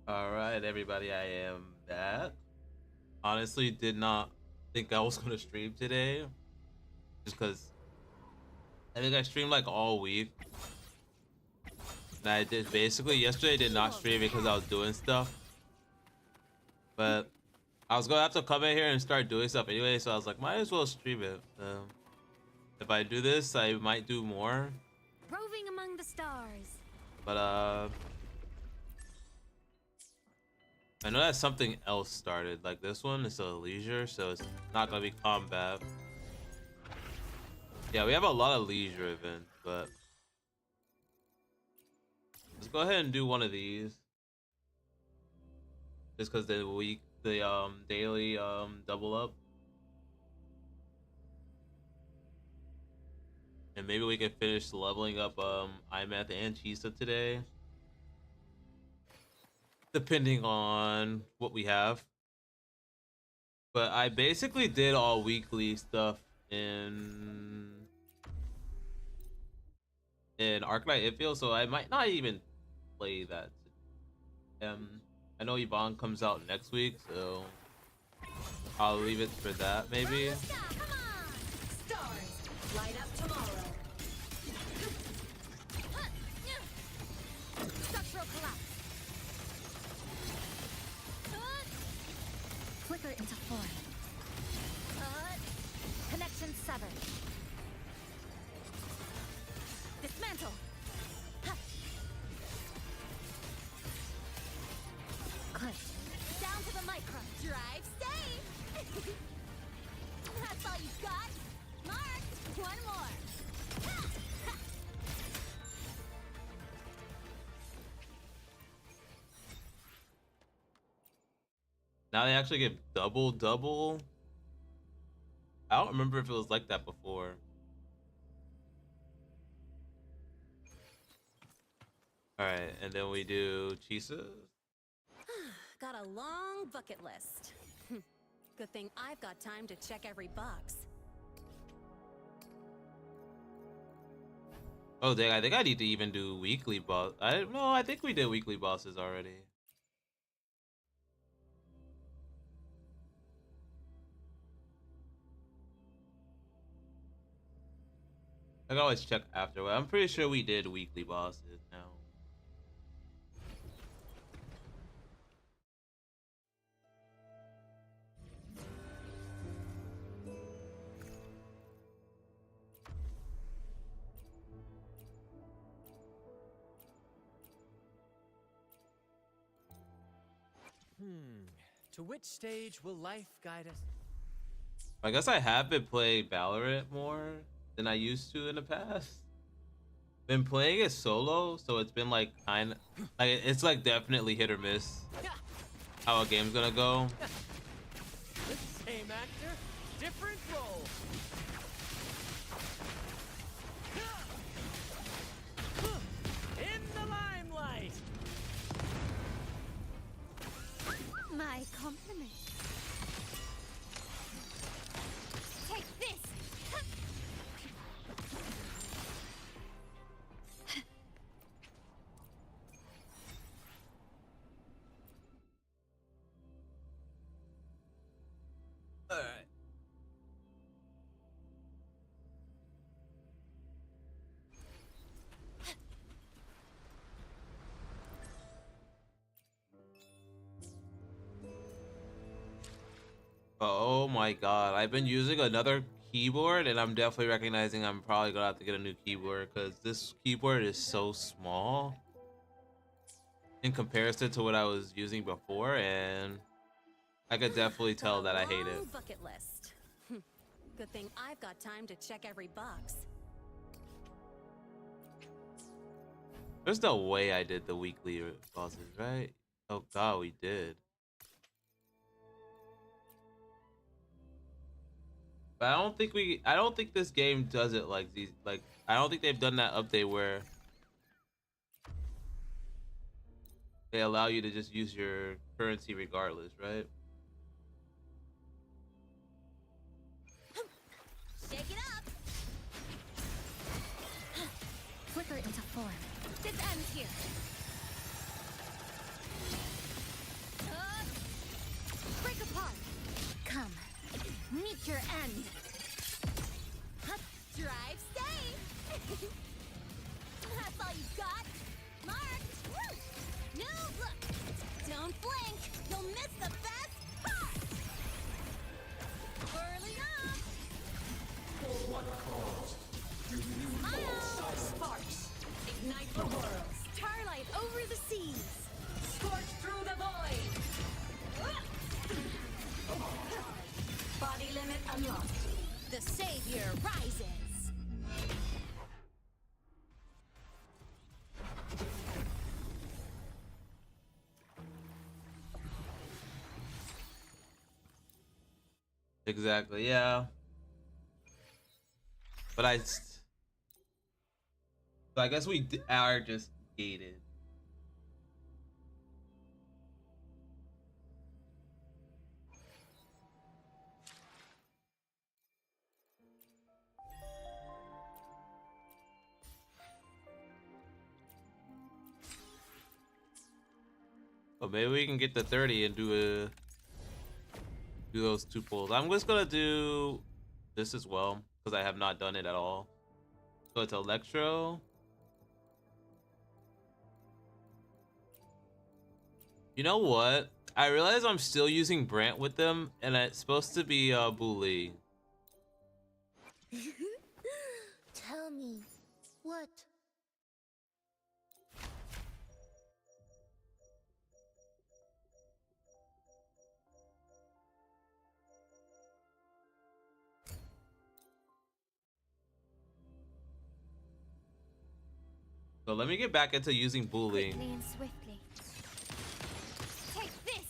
All right, everybody, I am back. Honestly, did not think I was gonna stream today, just because I think I streamed like all week, and I did basically yesterday did not Evil stream because I was pet. doing stuff, but I was gonna have to come in here and start doing stuff anyway, so I was like, might as well stream it. If I do this, I might do more, Roving among the stars. but I know that something else started. Like this one is a leisure, so it's not gonna be combat. Yeah, we have a lot of leisure events, but let's go ahead and do one of these. Just because the daily double up. And maybe we can finish leveling up Imath and Chisa today. Depending on what we have. But I basically did all weekly stuff in Arcanite Infield, so I might not even play that. I know Yvonne comes out next week, so I'll leave it for that maybe. From the sky, come on! Stars, light up tomorrow. Structural collapse. Flicker into form. Connection severed. Dismantle. Click. Down to the micro. Drive safe. That's all you got. Marked. One more. Now they actually give double. I don't remember if it was like that before. All right, and then we do Chisa. Got a long bucket list. Good thing I've got time to check every box. Oh dang, I think I need to even do weekly boss. I think we did weekly bosses already. I can always check afterward. I'm pretty sure we did weekly bosses now. Hmm. To which stage will life guide us? I guess I have been playing Valorant more than I used to in the past. Been playing it solo, so it's been like it's like definitely hit or miss how a game's gonna go. Same actor, different role. In the limelight. My compliments. Take this. All right. Oh my god, I've been using another keyboard and I'm definitely recognizing I'm probably gonna have to get a new keyboard because this keyboard is so small in comparison to what I was using before, and I could definitely Got tell a that I hate it. long bucket list. Good thing I've got time to check every box. There's no way I did the weekly bosses, right? Oh god, we did. But I don't think this game does it like these, like, I don't think they've done that update where they allow you to just use your currency regardless, right? Shake it up. Flicker into form. This ends here. Come, meet your end. Drive safe. That's all you got. Marked. Woo! No, look. Don't blink. You'll miss the best part. Whirling up. For what cause? Smile. Sparks. Ignite the world. Starlight over the seas. Scorch through the void. Body limit unlocked. The savior rises. Exactly, yeah. But so I guess we are just gated. But maybe we can get to 30 and do those 2 pulls. I'm just gonna do this as well because I have not done it at all. So it's Electro. You know what? I realize I'm still using Brant with them, and it's supposed to be Bully. Tell me, what? So let me get back into using Bully. Quickly and swiftly. Take this!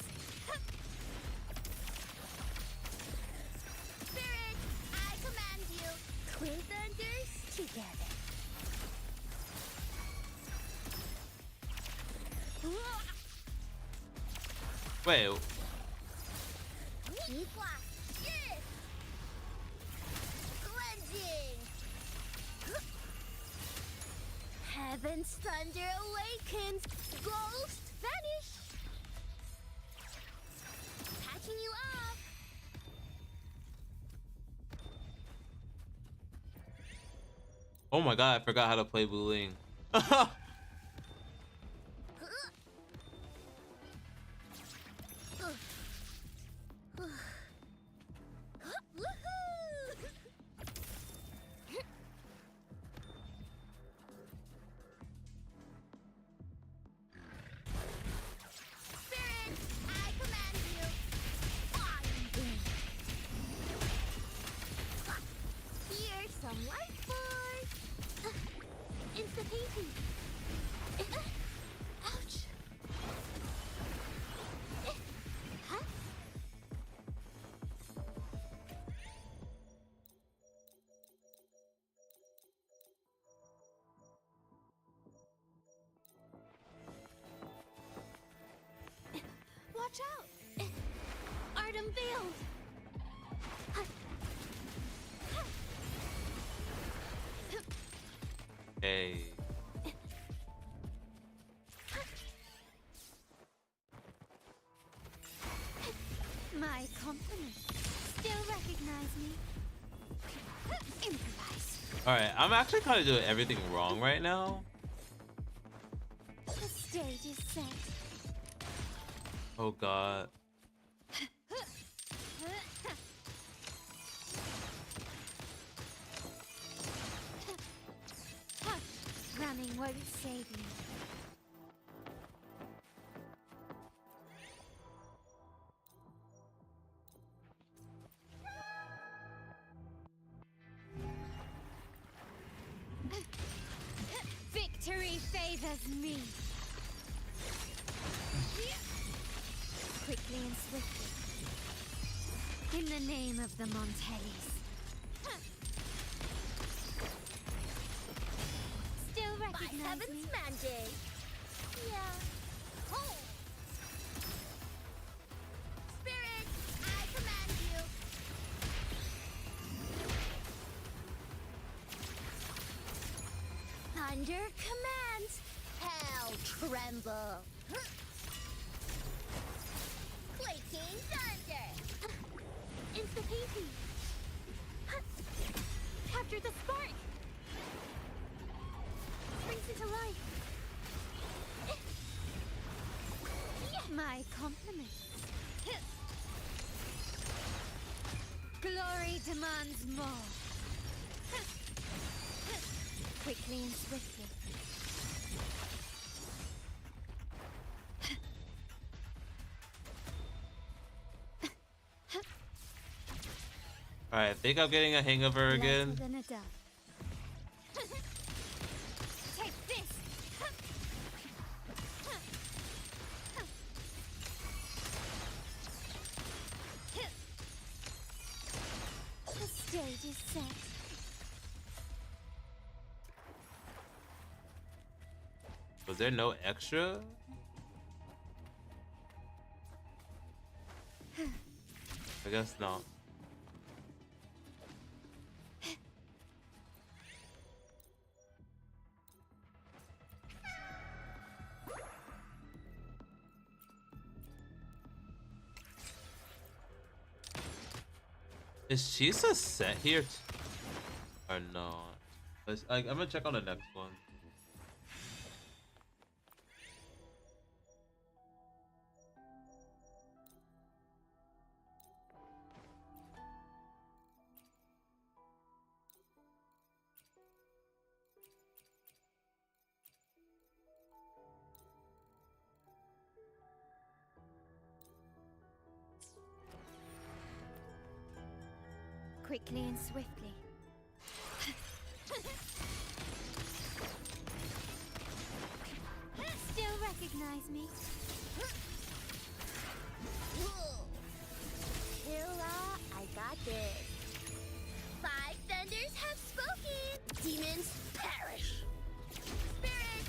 Spirit, I command you. Twin thunders together. Wait, Cleansing. Heaven's thunder awakens. Ghost vanish. Patching you up. oh my god, I forgot how to play Bullying. Spirit, I command you. Here's some life force. Insta-painting. Ouch. Huh? Watch out! Art unveiled! Hey. My compliments. Still recognize me? Improvise. Alright, I'm actually kind of doing everything wrong right now. The stage is set. Oh god. Running won't save you. Victory favors me. Quickly and swiftly. In the name of the Montellis. Still recognize Heaven's me? mandate. Yeah. Oh. Spirit, I command you. Thunder commands. Hell tremble. Quaking thunder. Insta-peasy. Capture the spark. Brings it to life. My compliments. Glory demands more. Quickly and swiftly. All right, I think I'm getting a hang of her again. Lighter than a dove. Take this. The stage is set. Was there no extra? I guess not. Is Chisa set here or not? I'm gonna check on the next one. Quickly and swiftly. Still recognize me? Hilla, I got this. 5 thunders have spoken. Demons perish. Spirit,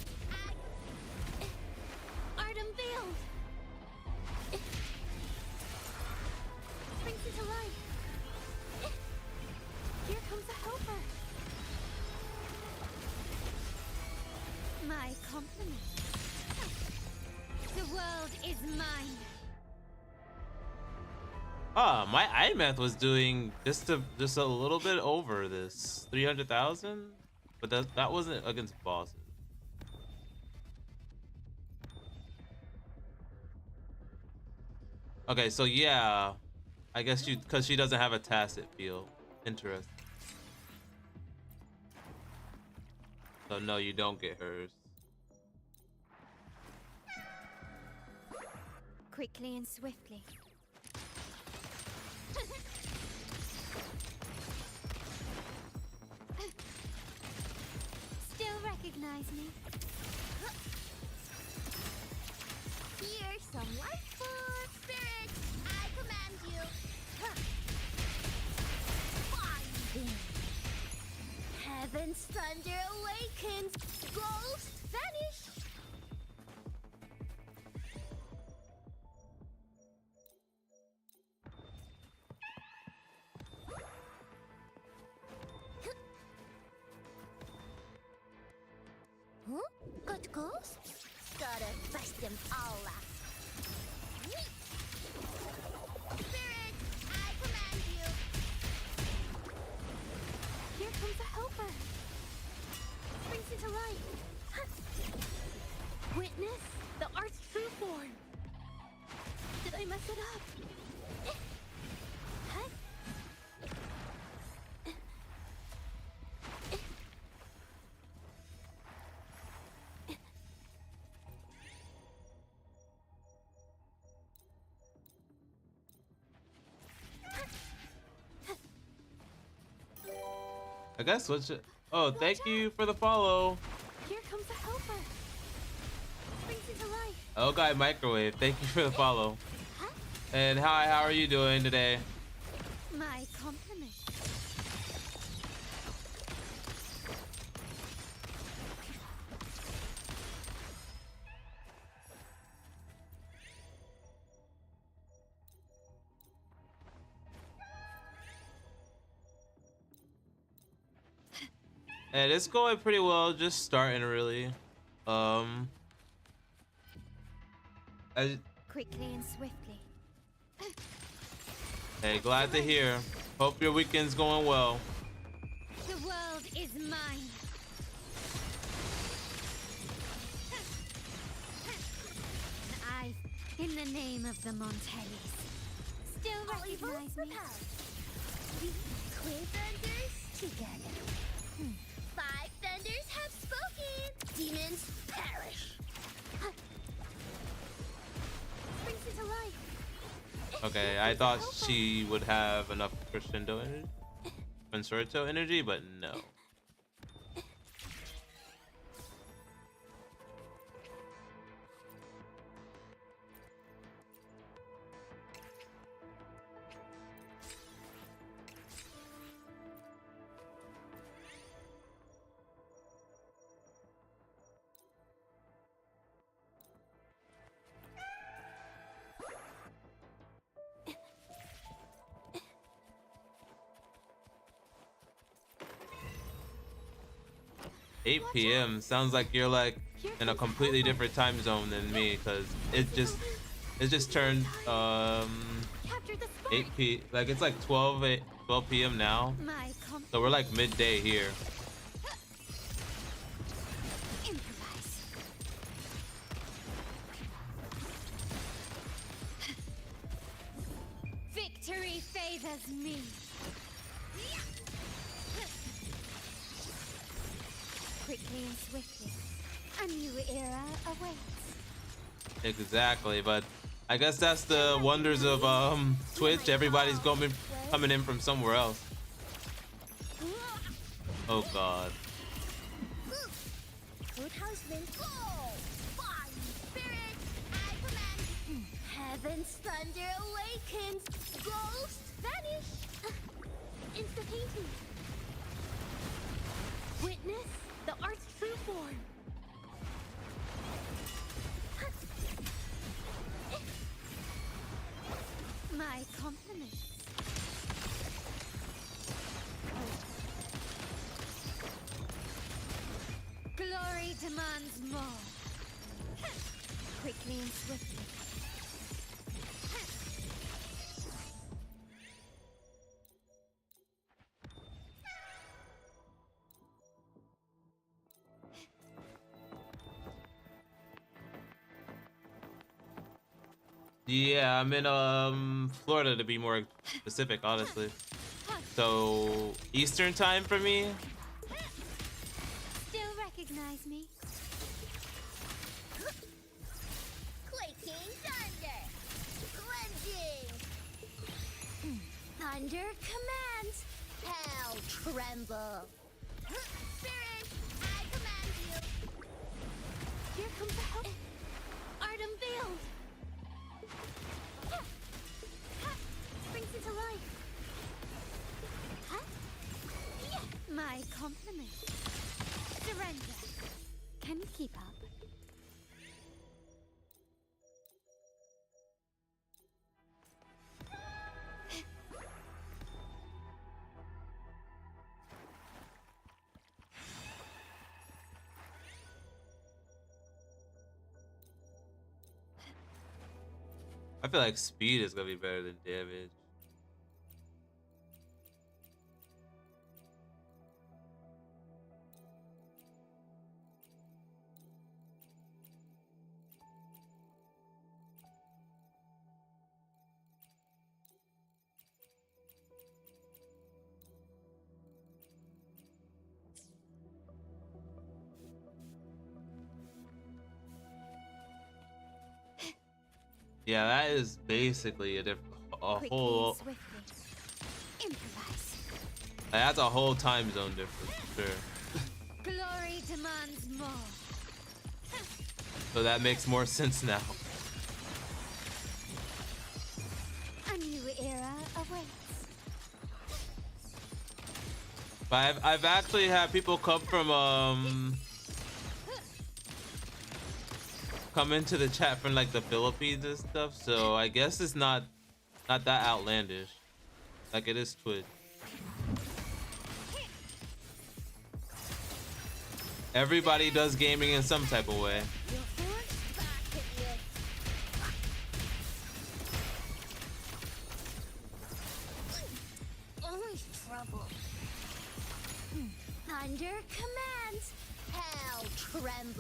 Art unveiled. Brings it to life. Here comes a helper. My compliments. The world is mine. Ah, my iMath was doing just a little bit over this 300,000, but that wasn't against bosses. Okay, so yeah, I guess because she doesn't have a tacit field. Interesting. So no, you don't get hers. Quickly and swiftly. Still recognize me? here's some life force. Spirit, I command you. Fire. Heaven's thunder awakens. Ghost vanish. Huh? Got ghosts? Gotta bust them all up. Spirit, I command you. Here comes a helper. Brings it to life. Witness the art's true form. Did I mess it up? Huh? I guess switch it. Oh, thank you for the follow. Here comes a helper. Brings it to life. Oh, guy microwave. Thank you for the follow. Huh? And hi, how are you doing today? My compliments. And it's going pretty well. Just starting really. Quickly and swiftly. Hey, glad to hear. Hope your weekend's going well. The world is mine. I, in the name of the Montellis, still recognize me. Clear thunders Together. 5 thunders have spoken. Demons perish. Brings it to life. Okay, I thought she would have enough crescendo energy, concerto energy, but no. Eight p.m. sounds like you're like in a completely different time zone than me, because it just turned Capture the spark. 8 p like it's like 12 p.m. now, My so we're like midday here. improvise. Victory favors me. Quickly and swiftly, a new era awaits. Exactly, but I guess that's the wonders of Twitch. Everybody's coming in from somewhere else. Oh god. Good husband, go! Fire spirit, I command. Heaven's thunder awakens. Ghost vanish. Insta painting. Witness the art's true form. My compliments. Glory demands more. Quickly and swiftly. Yeah, I'm in Florida to be more specific, honestly. So Eastern time for me. Still recognize me? Quaking thunder. Cleansing. Thunder commands. Hell tremble. Spirit, I command you. Here comes the help. Art unveiled. Brings it to life. My compliments. Surrender. Can you keep up? I feel like speed is gonna be better than damage. Yeah, that is basically a Quickly whole. and swiftly. Improvise. That's a whole time zone difference for sure. Glory demands more. So that makes more sense now. A new era awaits. But I've actually had people come into the chat from like the Philippines and stuff, so I guess it's not that outlandish. Like it is Twitch. Everybody does gaming in some type of way. Your force back at you.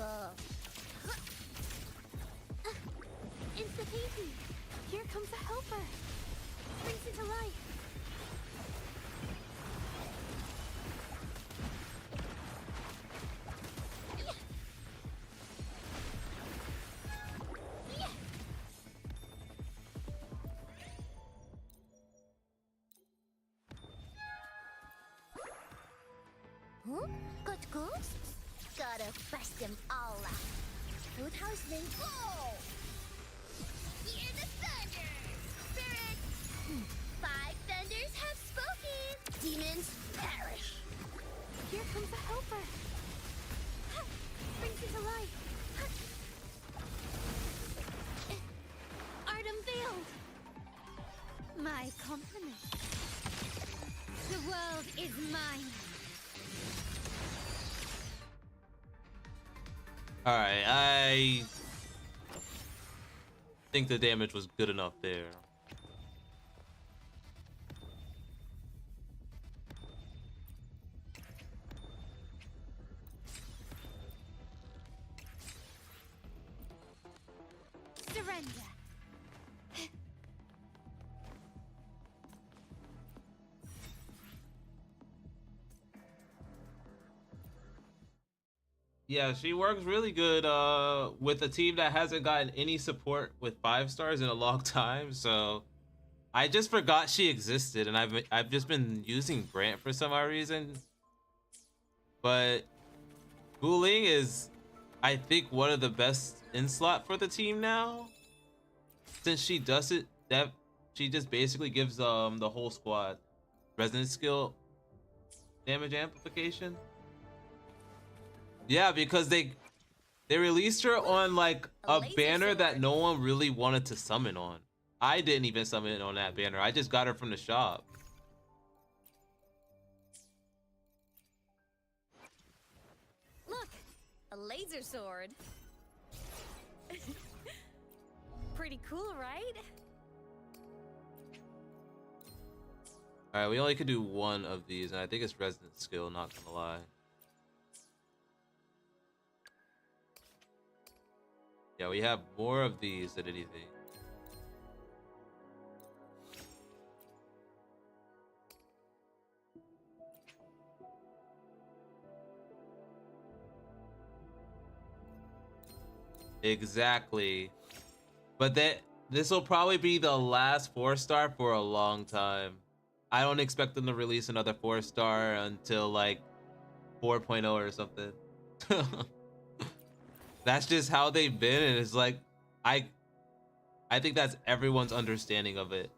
love. Insta-Pinky. Here comes a helper. Springs into life. Huh? Got ghosts? Gotta bust them all out. Food houseman, go! Hear the thunder! Spirits! 5 thunders have spoken! Demons, perish! Here comes a helper. Springs into life. Art unveiled. My compliments. The world is mine. All right, I think the damage was good enough there. Surrender. Yeah, she works really good with a team that hasn't gotten any support with 5 stars in a long time. So I just forgot she existed, and I've just been using Brant for some odd reason. But Guling is, I think, one of the best in slot for the team now, since she does it that she just basically gives the whole squad resonance skill damage amplification. Yeah, because they released her on like a laser banner that sword. no one really wanted to summon on. I didn't even summon on that banner. I just got her from the shop. Look, a laser sword. Pretty cool, right? All right, we only could do one of these, and I think it's resonance skill, not gonna lie. Yeah, we have more of these than anything. Exactly. But this will probably be the last 4-star for a long time. I don't expect them to release another 4-star until like 4.0 or something. That's just how they've been, and it's like I think that's everyone's understanding of it.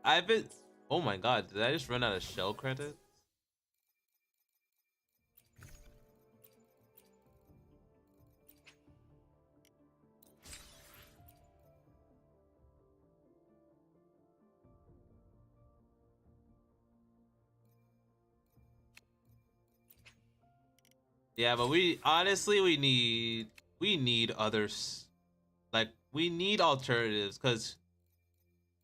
I've been, oh my god, did I just run out of shell credits? Yeah, but we honestly we need others. Like we need alternatives, because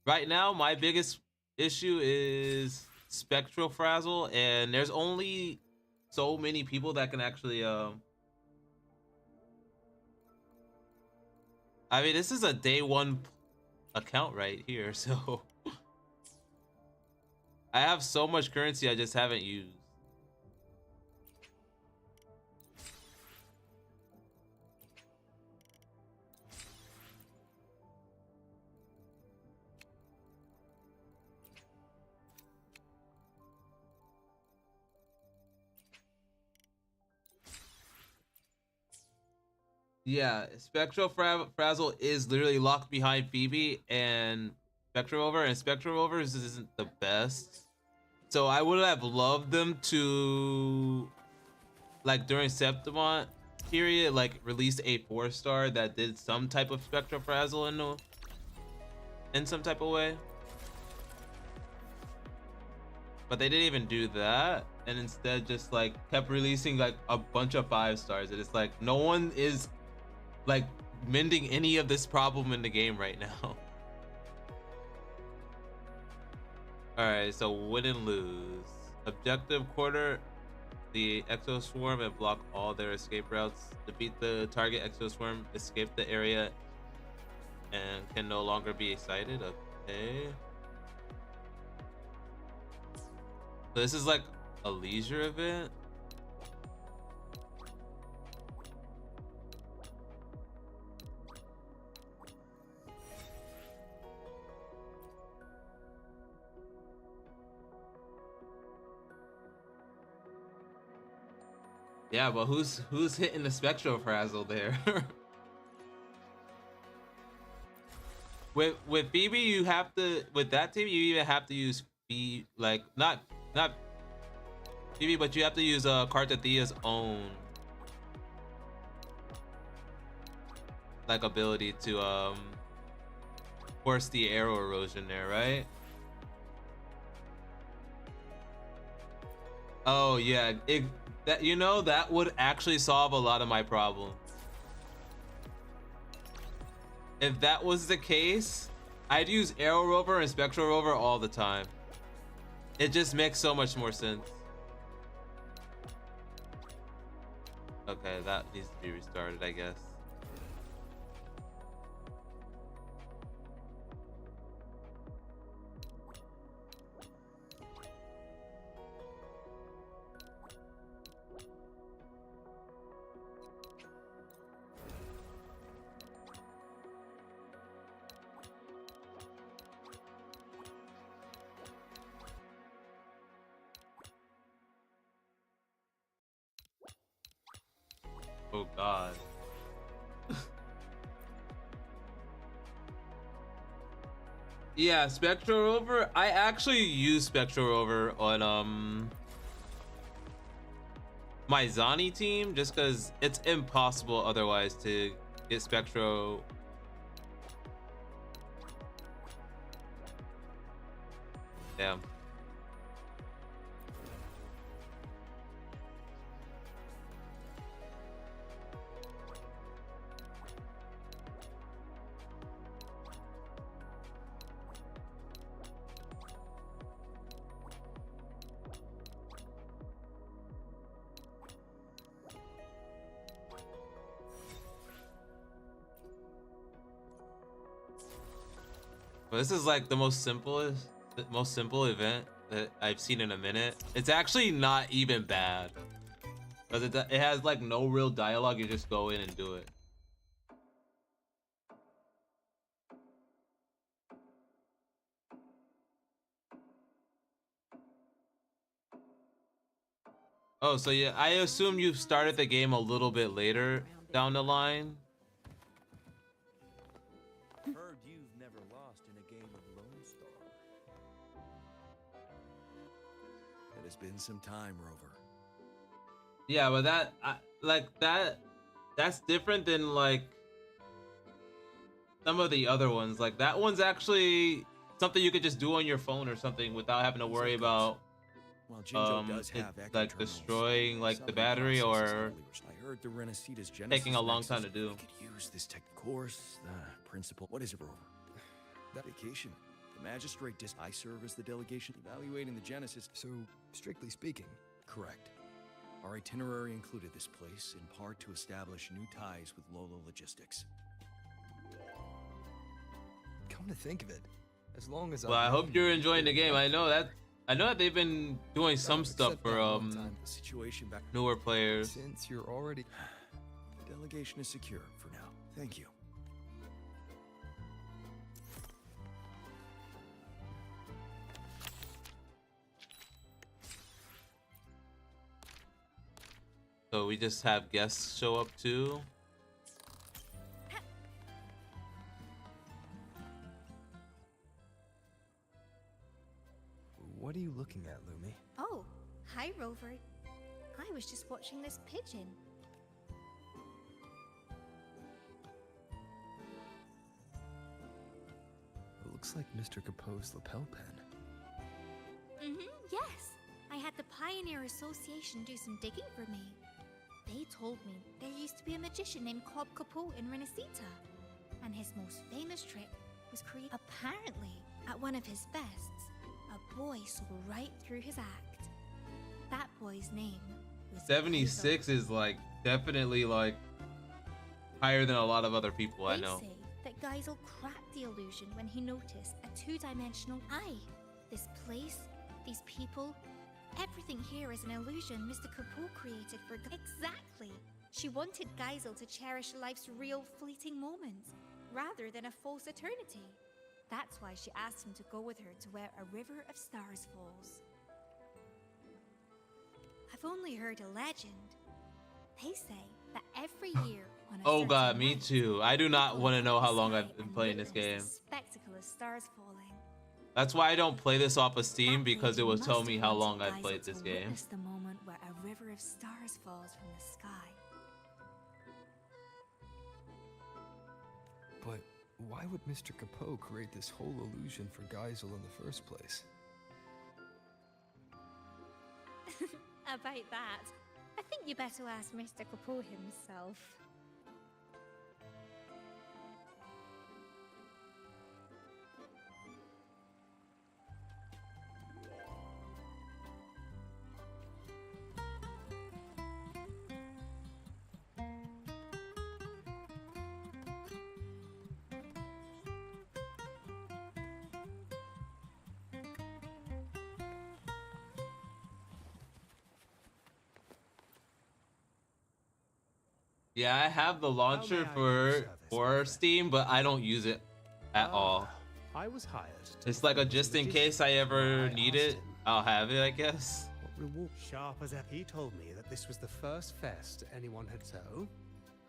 right now my biggest issue is spectral frazzle, and there's only so many people that can actually I mean, this is a day 1 account right here, so I have so much currency I just haven't used. Yeah, Spectral Frazzle is literally locked behind Phoebe and Spectral Over, and Spectral Over isn't the best. So I would have loved them to, like during Septimont period, like release a 4-star that did some type of Spectral Frazzle in some type of way. But they didn't even do that, and instead just like kept releasing like a bunch of 5 stars. And it's like no one is like mending any of this problem in the game right now. All right, so win and lose. Objective: quarter the Exo Swarm and block all their escape routes. Defeat the target Exo Swarm, escape the area, and can no longer be sighted. Okay. So this is like a leisure event. Yeah, but who's hitting the Spectrofrazzle there? With Phoebe, you have to, with that team you even have to use like not Phoebe, but you have to use Kartathia's own like ability to force the arrow erosion there, right? Oh yeah, that, you know, that would actually solve a lot of my problems. If that was the case, I'd use Arrow Rover and Spectral Rover all the time. It just makes so much more sense. Okay, that needs to be restarted, I guess. Oh god. Yeah, Spectral Rover. I actually use Spectral Rover on my Zani team just because it's impossible otherwise to get Spectro. Damn. But this is like the most simple event that I've seen in a minute. It's actually not even bad because it has like no real dialogue. You just go in and do it. Oh, so yeah, I assume you've started the game a little bit later down the line. Heard you've never lost in a game of Lone Star. It has been some time, Rover. Yeah, but that's different than like some of the other ones. Like that one's actually something you could just do on your phone or something without having to worry about Well, Jinjo does it, have like eco-terminals. destroying like the Southern battery processes, or I believe. I heard the Renaceda's Genesis taking a long Nexus. time to do. We could use this tech course, principle. What is it, Rover? That vacation. The magistrate I serve as the delegation evaluating the Genesis. So, strictly speaking, Correct. Our itinerary included this place, in part to establish new ties with Lolo Logistics. come to think of it, as long as Well, I hope you're enjoying the game. I know that they've been doing some stuff except for that one time. The situation back. newer players. Since you're already... The delegation is secure for now. Thank you. So we just have guests show up too. What are you looking at, Lumi? Oh, hi, Rover. I was just watching this pigeon. It looks like Mr. Capoe's lapel pin. Mm-hmm, yes. the Pioneer Association do some digging for me. They told me there used to be a magician named Cobb Capot in Renacita, and his most famous trick was create. Apparently, at one of his fests, a boy saw right through his act. That boy's name was 76 is like definitely like higher than a lot of other people I know. They say that Geisel cracked the illusion when he noticed a two-dimensional eye. This place, these people, everything here is an illusion Mr. Capot created for Exactly! She wanted Geisel to cherish life's real fleeting moments, rather than a false eternity. That's why she asked him to go with her to where a river of stars falls. I've only heard a legend. They say that every year on a Oh certain god, me night, too. I do not people want to look know at how the long sky I've been and playing this witness game. the spectacle of stars falling. That's why I don't play this off of Steam, That because it lady will tell must me have how wanted long I've Geisel played to this game. witness the moment where a river of stars falls from the sky. But why would Mr. Capot create this whole illusion for Geisel in the first place? About that, I think you better ask Mr. Capot himself. Yeah, I have the launcher may I be of for service, my friend? Steam, but I don't use it at all. I was hired. to It's like a perform as just in magician. case I ever I need asked it, him I'll have it, I guess. what reward. Sharp as ever. He told me that this was the first fest anyone had. So,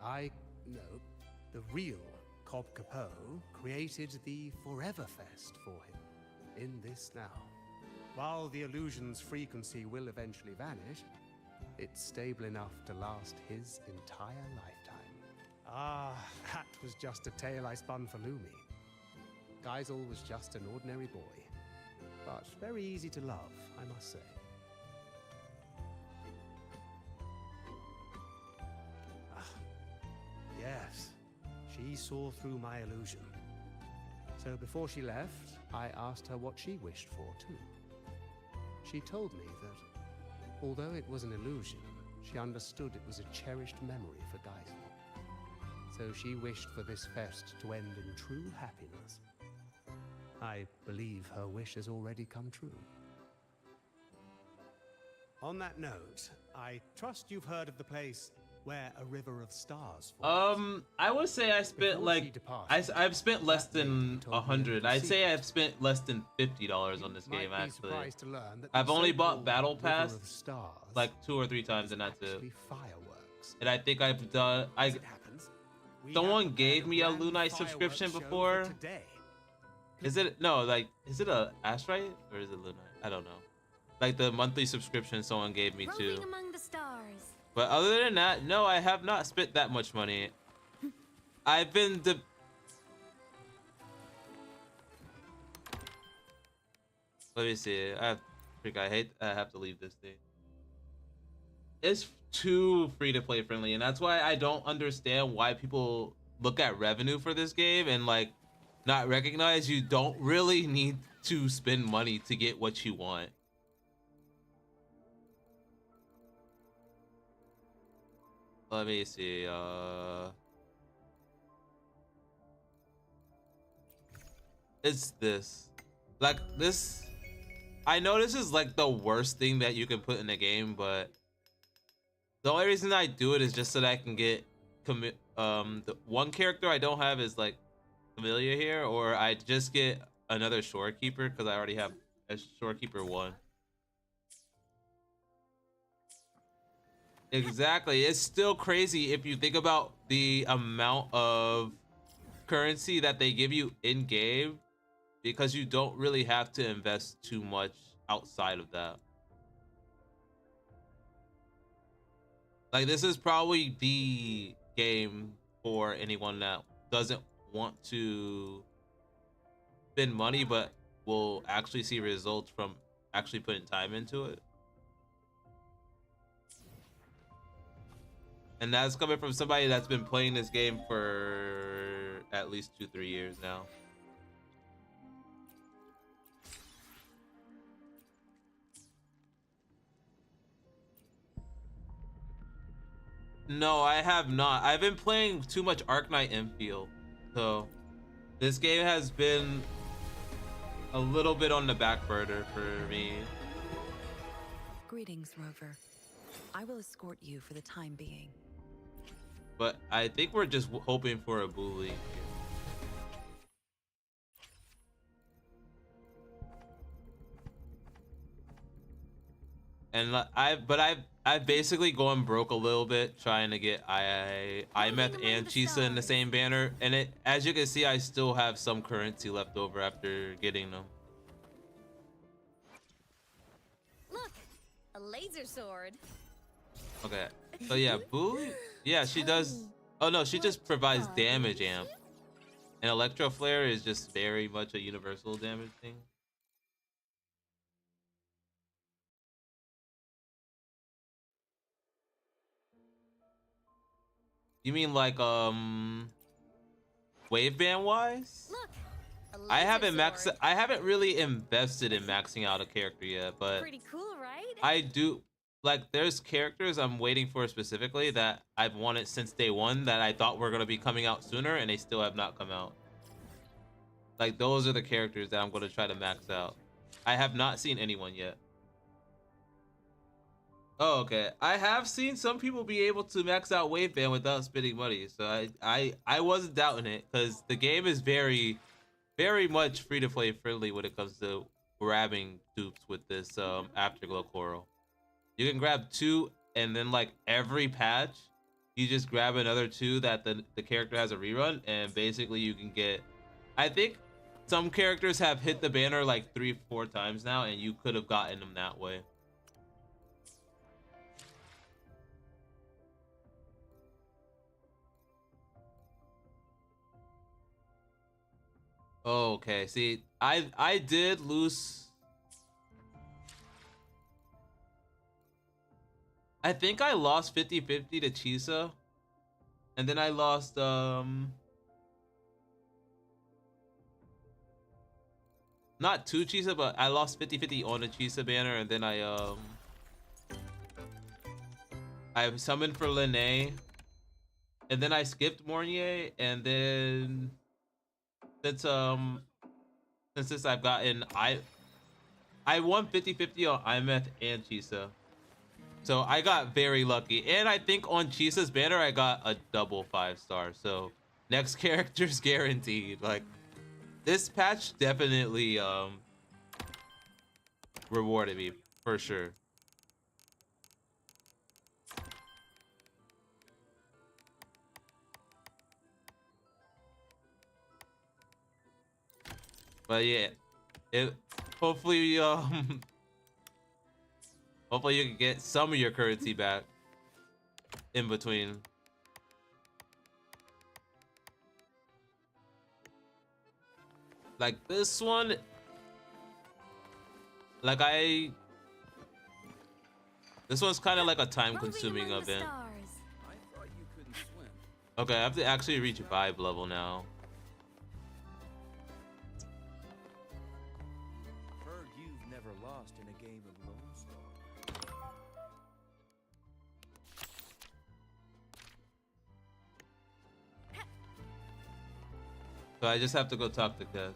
I know the real Cobb Capot created the Forever Fest for him in this now. While the illusion's frequency will eventually vanish, it's stable enough to last his entire lifetime. Ah, that was just a tale I spun for Lumi. Geisel was just an ordinary boy, but very easy to love, I must say. Ah, yes, she saw through my illusion. So before she left, I asked her what she wished for, too. She told me that, although it was an illusion, she understood it was a cherished memory for Geisel. So she wished for this fest to end in true happiness. I believe her wish has already come true. On that note, I trust you've heard of the place where a river of stars falls. I would say I spent Before like she departed, I've spent less that lady than told me 100. the I'd say secret. I've spent less than $50 on this You might game be actually. surprised to learn that I've the only bought so-called Battle River Pass of Stars like 2 or 3 times, and is that's it. actually fireworks. And I think I've done. As it happens, we Someone have gave prepared me a brand new Lunite fireworks subscription show for before. today. Is it no like? Is it a Astrite or is it Lunite? I don't know. Like the monthly subscription someone gave me too. Roving among the stars. But other than that, no, I have not spent that much money. I've been Let me see. I have to leave this thing. It's too free to play friendly, and that's why I don't understand why people look at revenue for this game and like not recognize you don't really need to spend money to get what you want. Let me see. It's this. Like this. I know this is like the worst thing that you can put in a game, but the only reason I do it is just so that I can get the one character I don't have is like familiar here, or I just get another shorekeeper because I already have a shorekeeper 1. Exactly. It's still crazy if you think about the amount of currency that they give you in game, because you don't really have to invest too much outside of that. Like this is probably the game for anyone that doesn't want to spend money but will actually see results from actually putting time into it. And that's coming from somebody that's been playing this game for at least 2-3 years now. No, I have not. I've been playing too much Arknight Infield, so this game has been a little bit on the back burner for me. Greetings, Rover. I will escort you for the time being. But I think we're just hoping for a bully. And I've basically gone broke a little bit trying to get IMETH and Chisa in the same banner, and it, as you can see, I still have some currency left over after getting them. Look, a laser sword. Okay, so yeah, bully. Yeah, she does. Oh no, she just provides damage amp. And Electro Flare is just very much a universal damage thing. You mean like wave band wise? Look, a I laser sword. I haven't really invested in maxing out a character yet, but Pretty cool, right? I do like there's characters I'm waiting for specifically that I've wanted since day one that I thought were gonna be coming out sooner and they still have not come out. Like those are the characters that I'm gonna try to max out. I have not seen anyone yet. Oh, okay. I have seen some people be able to max out wave band without spending money, so I wasn't doubting it because the game is very much free to play friendly when it comes to grabbing dupes with this Afterglow Coral. You can grab 2 and then like every patch you just grab another 2 that the character has a rerun, and basically you can get, I think some characters have hit the banner like 3-4 times now and you could have gotten them that way. Okay, see, I did lose. I think I lost 50-50 to Chisa. And then I lost not to Chisa, but I lost 50-50 on the Chisa banner, and then I summoned for Linné, and then I skipped Mornier, and then since this I've gotten I won 50-50 on IMETH and Chisa. So I got very lucky. And I think on Chisa's banner I got a double 5-star. So next character's guaranteed. Like this patch definitely rewarded me for sure. But yeah, it hopefully hopefully you can get some of your currency back in between. Like this one, like this one's kind of like a time-consuming event. I thought you couldn't swim. Okay, I have to actually reach 5 level now. Heard you've never lost in a game of Lone Star. So I just have to go talk to Kes.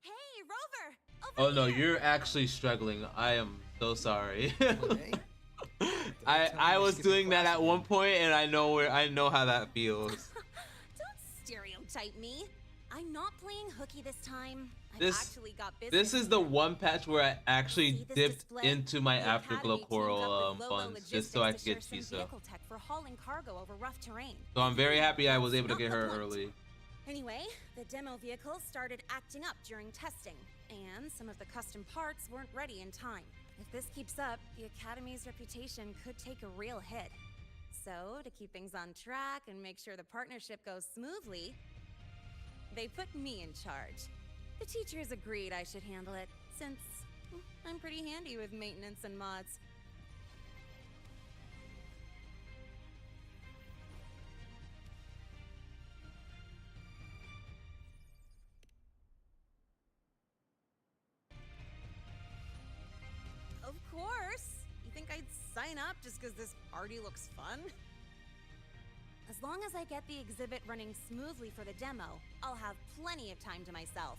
Hey, Rover! Oh no, you're actually struggling. I am so sorry. I was doing that at one point, and I know how that feels. Don't stereotype me. I'm not playing hooky this time. This- I've actually got business This is the here. one patch where I actually See this dipped display? into my The Afterglow Academy teamed Coral up with Lolo funds just so I could get Logistics to share some Chisa. vehicle tech for hauling cargo over rough terrain. So I'm very happy I was able to Not get the her point. early. Anyway, the demo vehicles started acting up during testing, and some of the custom parts weren't ready in time. If this keeps up, the Academy's reputation could take a real hit. So, to keep things on track and make sure the partnership goes smoothly, they put me in charge. The teachers agreed I should handle it, since I'm pretty handy with maintenance and mods. Of course! You think I'd sign up just because this party looks fun? As long as I get the exhibit running smoothly for the demo, I'll have plenty of time to myself.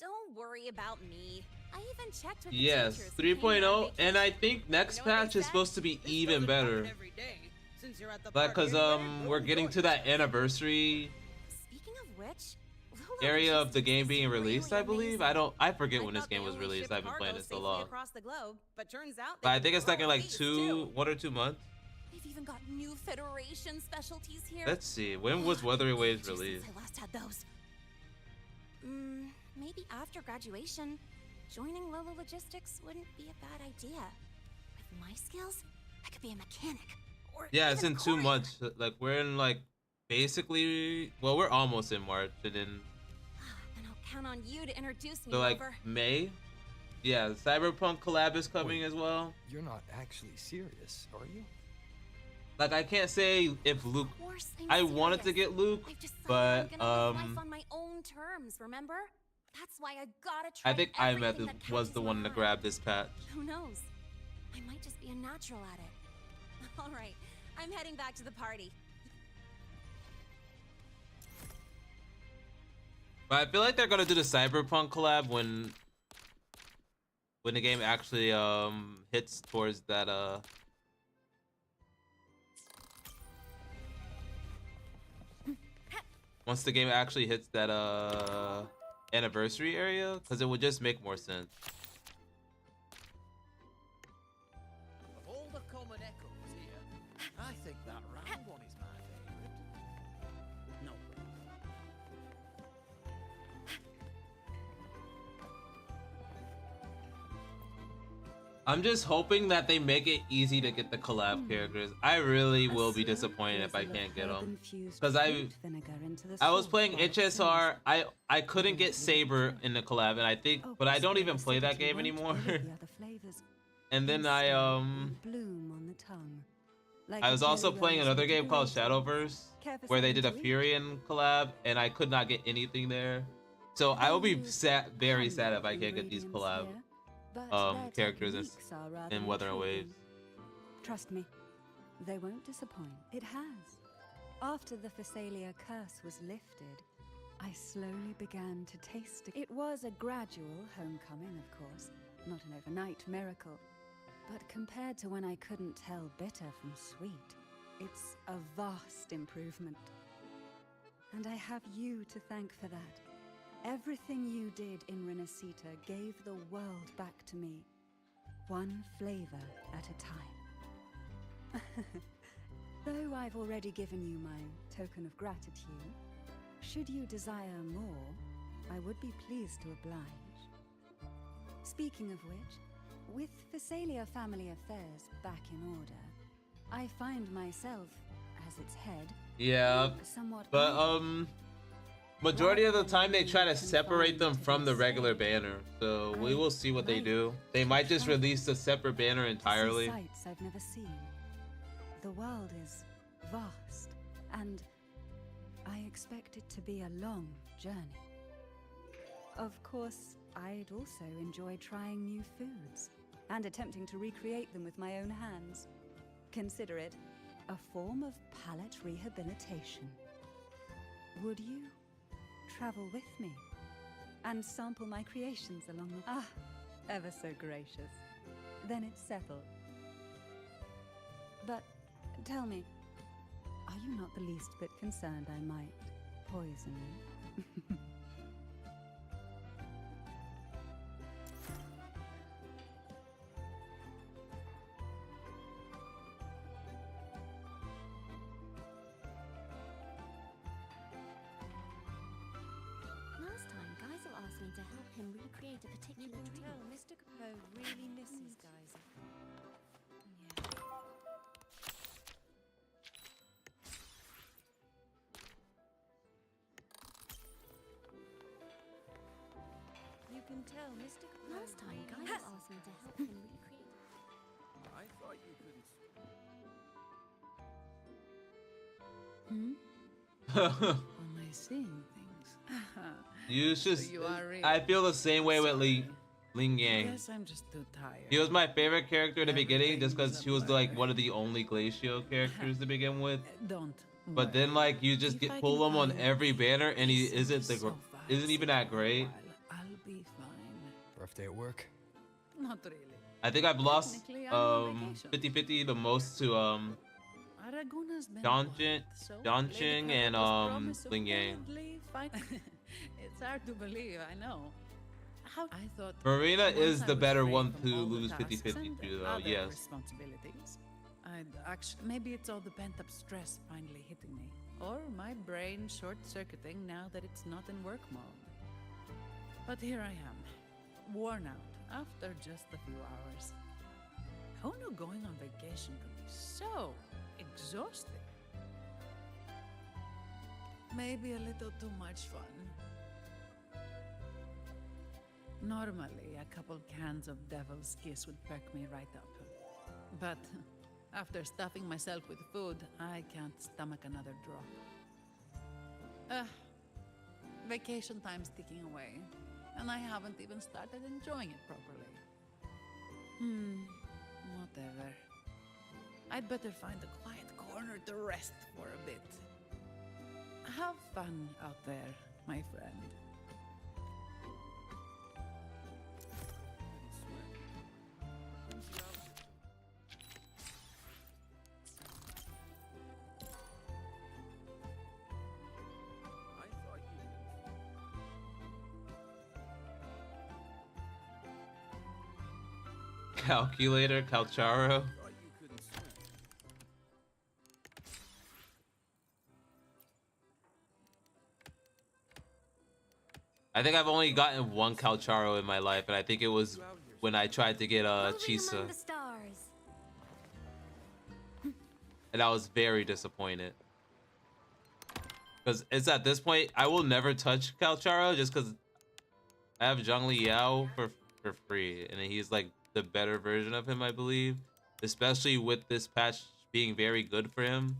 Don't worry about me. I even checked with the Yes, teachers who came here on 3.0, and I vacation. think next You know what patch they is said? supposed to be This even doesn't happen better. every day. Since you're at the Like, party cause anyway, we're go getting enjoy to that yourself. anniversary Speaking of which, area of the game being really released, I believe. amazing. I forget when this thought they game was only released. shipped I've been playing cargo it so safely long. across the globe, but turns out But they I think can it's like in grow like beasts, too. 1 or 2 months. They've even got new Federation specialties here. Let's see. When was Wuthering Waves Ages released? since I last had those. Maybe after graduation. Joining Lolo Logistics wouldn't be a bad idea. With my skills, I could be a mechanic. Or Yeah, it's even in a 2 courier. months. Like we're in like basically, well, we're almost in March, and then And I'll count on you to introduce me so like over. May. Yeah, the Cyberpunk collab is coming as well. You're not actually serious, are you? Like I can't say if Luke. Of course, I I'm wanted to serious. get Luke, I've decided but I'm gonna live life on my own terms, remember? That's why I gotta try I think everything iMeth that was catches the my one to eye. grab this patch. Who knows? I might just be a natural at it. All right, I'm heading back to the party. But I feel like they're gonna do the Cyberpunk collab when the game actually hits towards that once the game actually hits that anniversary area, because it would just make more sense. Of all the common echoes here, I think that round one is my favorite. No. I'm just hoping that they make it easy to get the collab characters. I really will be disappointed if I can't get them. Because I was playing HSR. I couldn't get Saber in the collab, and I think, but I don't even play that game anymore. And then I was also playing another game called Shadowverse, where they did a Furion collab, and I could not get anything there. So I will be very sad if I can't get these collab characters in Wuthering Waves. Trust me, they won't disappoint. It has. After the Phasalia curse was lifted, I slowly began to taste it. It was a gradual homecoming, of course, not an overnight miracle. But compared to when I couldn't tell bitter from sweet, it's a vast improvement. And I have you to thank for that. Everything you did in Renacita gave the world back to me, one flavor at a time. Though I've already given you my token of gratitude, should you desire more, I would be pleased to oblige. Speaking of which, with Phasalia family affairs back in order, I find myself, as its head, Yeah, somewhat but majority of the time they try to separate them from the regular banner, so we will see what they do. They might just release a separate banner entirely. Sights I've never seen. The world is vast, and I expect it to be a long journey. Of course, I'd also enjoy trying new foods and attempting to recreate them with my own hands. Consider it a form of palate rehabilitation. Would you travel with me and sample my creations along the... Ah, ever so gracious. Then it's settled. But tell me, are you not the least bit concerned I might poison you? Last time, Geisel asked me to help him recreate a particular dream. Mr. Capone really misses Geyser. Yeah. can tell Mr. Last time, Gachas asked me to help him recreate. I thought you couldn't. Only seeing things. You So just. you are real. I feel the same way with Sorry. Ling I Yang. guess I'm just too tired. He was my favorite character in the beginning just because Everything's he a was like blur. one of the only Glacio characters to begin with. Don't. But then worry. like you just If get I pull can him on find every banner and he peace in isn't this the sofa isn't even that for a great. while, I'll be fine. Rough day at work. Not really. I think I've lost Technically, I'm on vacation. 50-50 the most to Aragona's been Donjin- quiet, so Donjing Lady and, Carlotta's promise of Ling Yang. boldly fight- It's hard to believe, I know. How I thought Marina once is I the was better free one from to all the lose tasks 50-50 and to though, other yes. responsibilities. I'd actually maybe it's all the pent-up stress finally hitting me, or my brain short-circuiting now that it's not in work mode. But here I am, worn out after just a few hours. Who knew going on vacation could be so exhausting? Maybe a little too much fun. Normally, a couple cans of devil's kiss would perk me right up. But after stuffing myself with food, I can't stomach another drop. Vacation time's ticking away, and I haven't even started enjoying it properly. Whatever. I'd better find a quiet corner to rest for a bit. Have fun out there, my friend. Calculator, Calcharo. I think I've only gotten one Calcharo in my life, and I think it was when I tried to get Roving Chisa, among the stars. and I was very disappointed. Because it's at this point, I will never touch Calcharo just because I have Zhongli Yao for free, and he's like the better version of him, I believe. Especially with this patch being very good for him.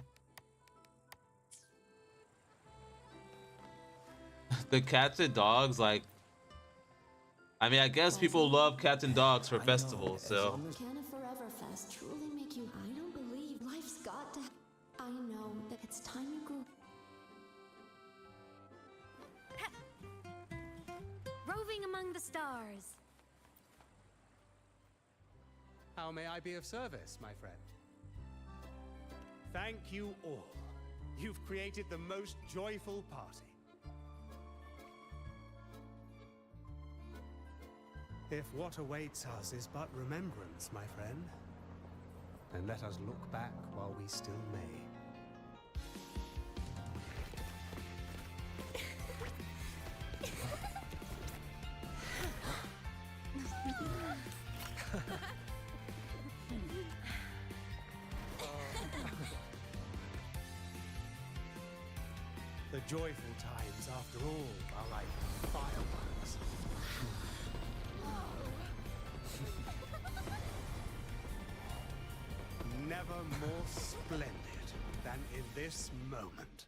The cats and dogs, like, I mean, I guess people love cats and dogs for festivals, so. Can a forever fast truly make you? I don't believe life's got to. I know that it's time you grew. Roving among the stars. How may I be of service, my friend? Thank you all. You've created the most joyful party. If what awaits us is but remembrance, my friend, then let us look back while we still may. The joyful times, after all, are like fireworks. Never more splendid than in this moment.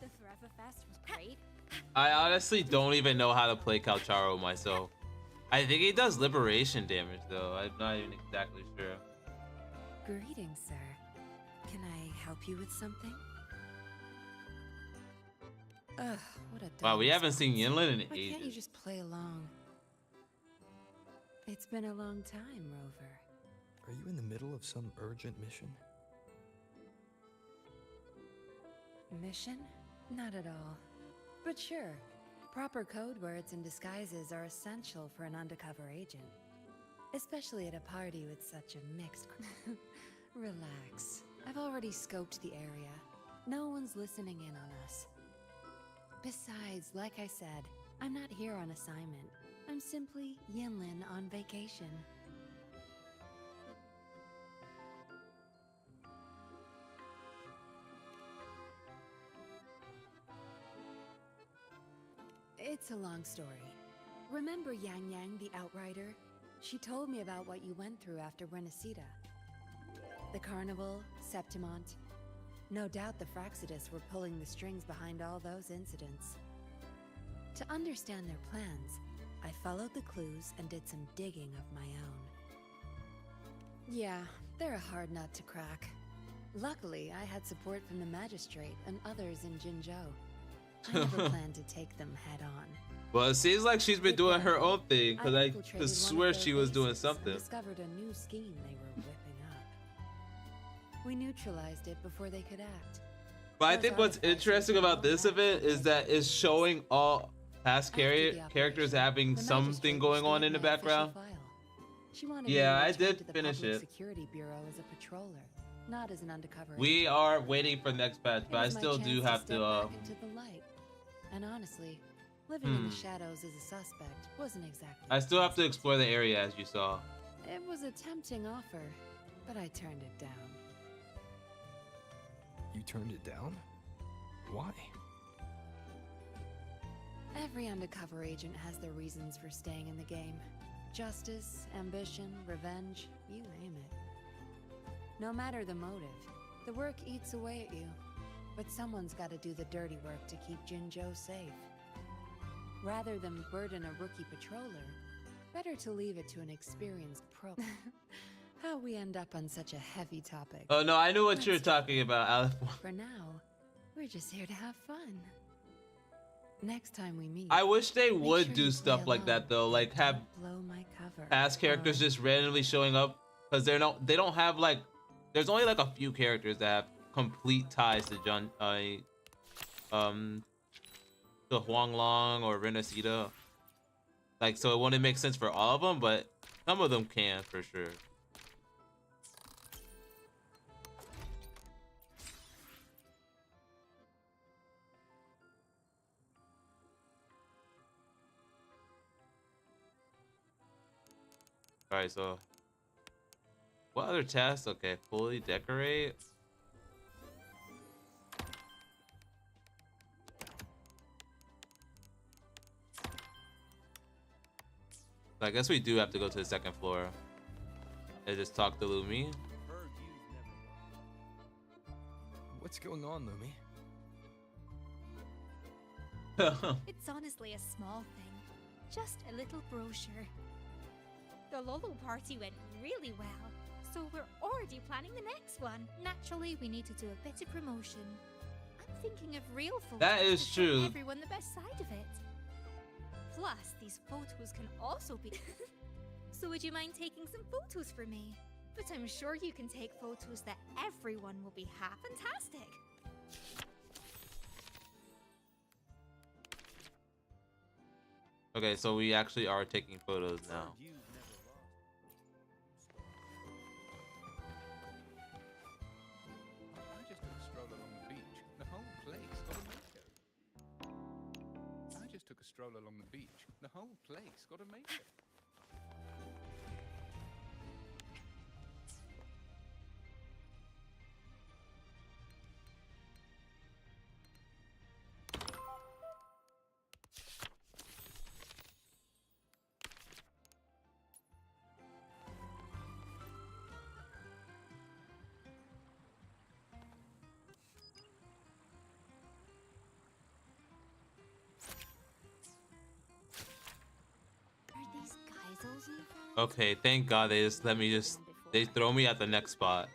The Forever Fest was great. I honestly don't even know how to play Calcharo myself. I think he does liberation damage though. I'm not even exactly sure. Greetings, sir. Can I help you with something? Ugh, what a Wow, we dumb haven't seen response. Yinlin in Why can't you ages. just play along? It's been a long time, Rover. Are you in the middle of some urgent mission? Mission? Not at all. But sure, proper code words and disguises are essential for an undercover agent. Especially at a party with such a mixed Relax. I've already scoped the area. No one's listening in on us. Besides, like I said, I'm not here on assignment. I'm simply Yinlin on vacation. It's a long story. Remember Yang Yang, the Outrider? She told me about what you went through after Renacida. The Carnival, Septimont. No doubt the Fraxidus were pulling the strings behind all those incidents. To understand their plans, I followed the clues and did some digging of my own. Yeah, they're a hard nut to crack. Luckily, I had support from the Magistrate and others in Jinzhou. I never planned to take them head on. Well, it seems like she's been doing her own thing, because I could swear she was doing something. Discovered a new scheme they were whipping up. We neutralized it before they could act. But I think what's interesting about this event is that it's showing all past characters having something going on in the background. Yeah, I did finish it. Security Bureau as a patroller, not as an undercover. We are waiting for the next batch, but I still do have to. Into the light. And honestly, living in the shadows as a suspect wasn't exactly. I still have to explore the area, as you saw. It was a tempting offer, but I turned it down. You turned it down? Why? Every undercover agent has their reasons for staying in the game. Justice, ambition, revenge, you name it. No matter the motive, the work eats away at you. But someone's got to do the dirty work to keep Jinzhou safe. Rather than burden a rookie patroller, better to leave it to an experienced pro. How we end up on such a heavy topic. Oh no, I know what you're talking about, Aleph. For now, we're just here to have fun. Next time we meet, I wish they would do stuff like that though, like have blow my cover. past characters just randomly showing up, because they don't have like, there's only like a few characters that have complete ties to to Huanglong or Renacida. Like, so it wouldn't make sense for all of them, but some of them can for sure. All right, so what other tasks? Okay, fully decorate. I guess we do have to go to the second floor and just talk to Lumi. What's going on, Lumi? It's honestly a small thing. Just a little brochure. The Lolo party went really well, so we're already planning the next one. Naturally, we need to do a bit of promotion. I'm thinking of real photos That is to show true. everyone the best side of it. Plus, these photos can also be... So would you mind taking some photos for me? But I'm sure you can take photos that everyone will be fantastic. Okay, so we actually are taking photos now. I just took a stroll along the beach. The whole place got a makeover. I just took a stroll along the beach. The whole place got a makeover. Are these geysels you found? Okay, thank God they just let me just, they throw me at the next spot.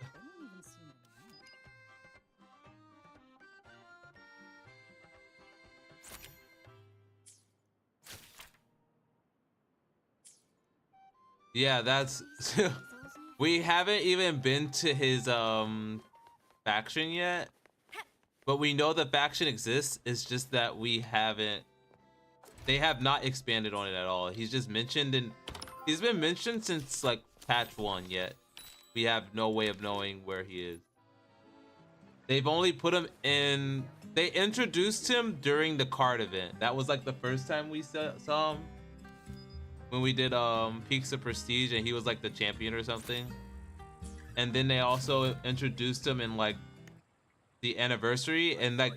Yeah, that's we haven't even been to his faction yet, but we know the faction exists. It's just that we haven't, they have not expanded on it at all. He's just mentioned, and he's been mentioned since like patch 1, yet we have no way of knowing where he is. They've only put him in, they introduced him during the card event. That was like the first time we saw him. when we did Peaks of Prestige and he was like the champion or something. And then they also introduced him in like the anniversary, and like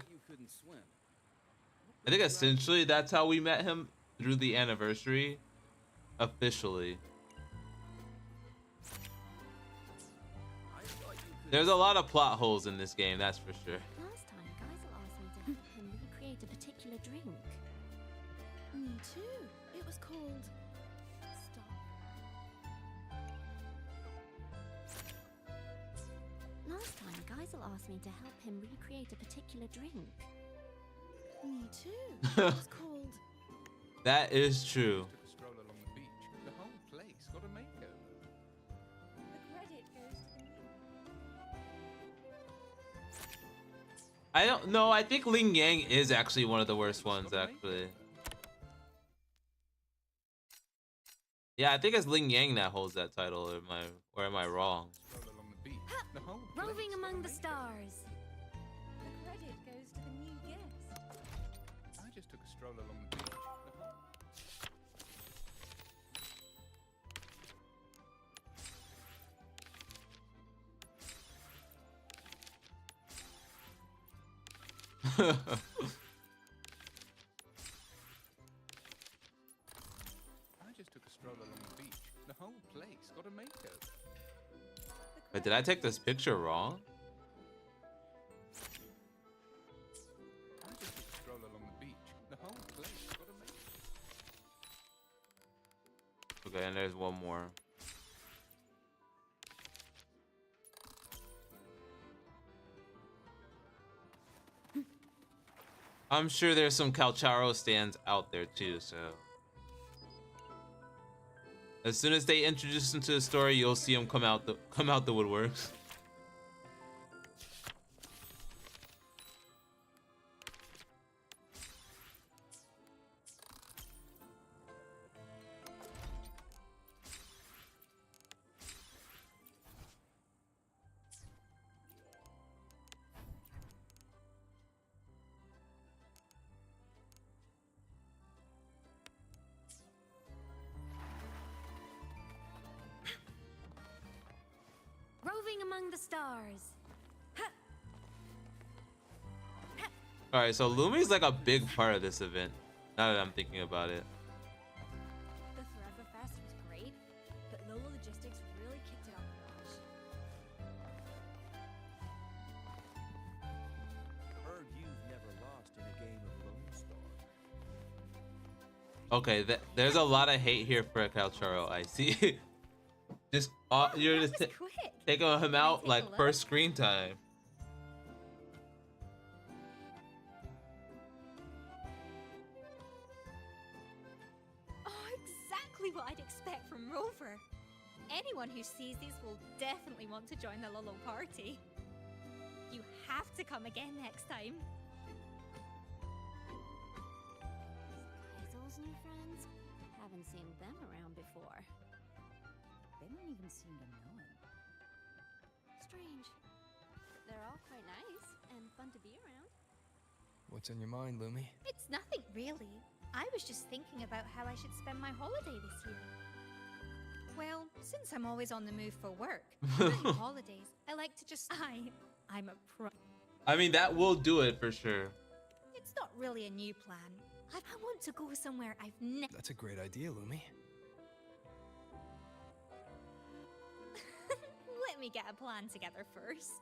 I think essentially that's how we met him, through the anniversary officially. There's a lot of plot holes in this game, that's for sure. Last time, Geisel asked me to help him recreate a particular drink. Me too. It was called... Stop. Last time, Geisel asked me to help him recreate a particular drink. Me too. It was called... That is true. Took a stroll along the beach. The whole place got a makeover. The credit goes to the I don't know. I think Ling Yang is actually one of the worst ones, actually. Yeah, I think it's Ling Yang that holds that title. Or am I wrong? Stroll along the beach. The whole Roving place among got the a stars. The credit goes to the new guest. makeover. I just took a stroll along the beach. The whole... I just took a stroll along the beach. The whole place got a makeover. Wait, did I take this picture wrong? I just took a stroll along the beach. The whole place got a makeover. Okay, and there's one more. I'm sure there's some Calcharo stands out there too, so as soon as they introduce him to the story, you'll see him come out the woodworks. Roving among the stars. All right, so Lumi's like a big part of this event. Now that I'm thinking about it. The Forever Fest was great, but Lola Logistics really kicked it up a notch. Heard you've never lost in a game of Lone Star. Okay, there's a lot of hate here for Calcharo. I see. Just you're just taking him out like first screen time. Oh, exactly what I'd expect from Rover. Anyone who sees these will definitely want to join the Lolo party. You have to come again next time. Geisel's new friends? Haven't seen them around before. They don't even seem to know him. Strange. They're all quite nice and fun to be around. What's on your mind, Lumi? It's nothing really. I was just thinking about how I should spend my holiday this year. Well, since I'm always on the move for work, during holidays, I like to just... I'm a pro... I mean, that will do it for sure. It's not really a new plan. I want to go somewhere I've never... That's a great idea, Lumi. Let me get a plan together first.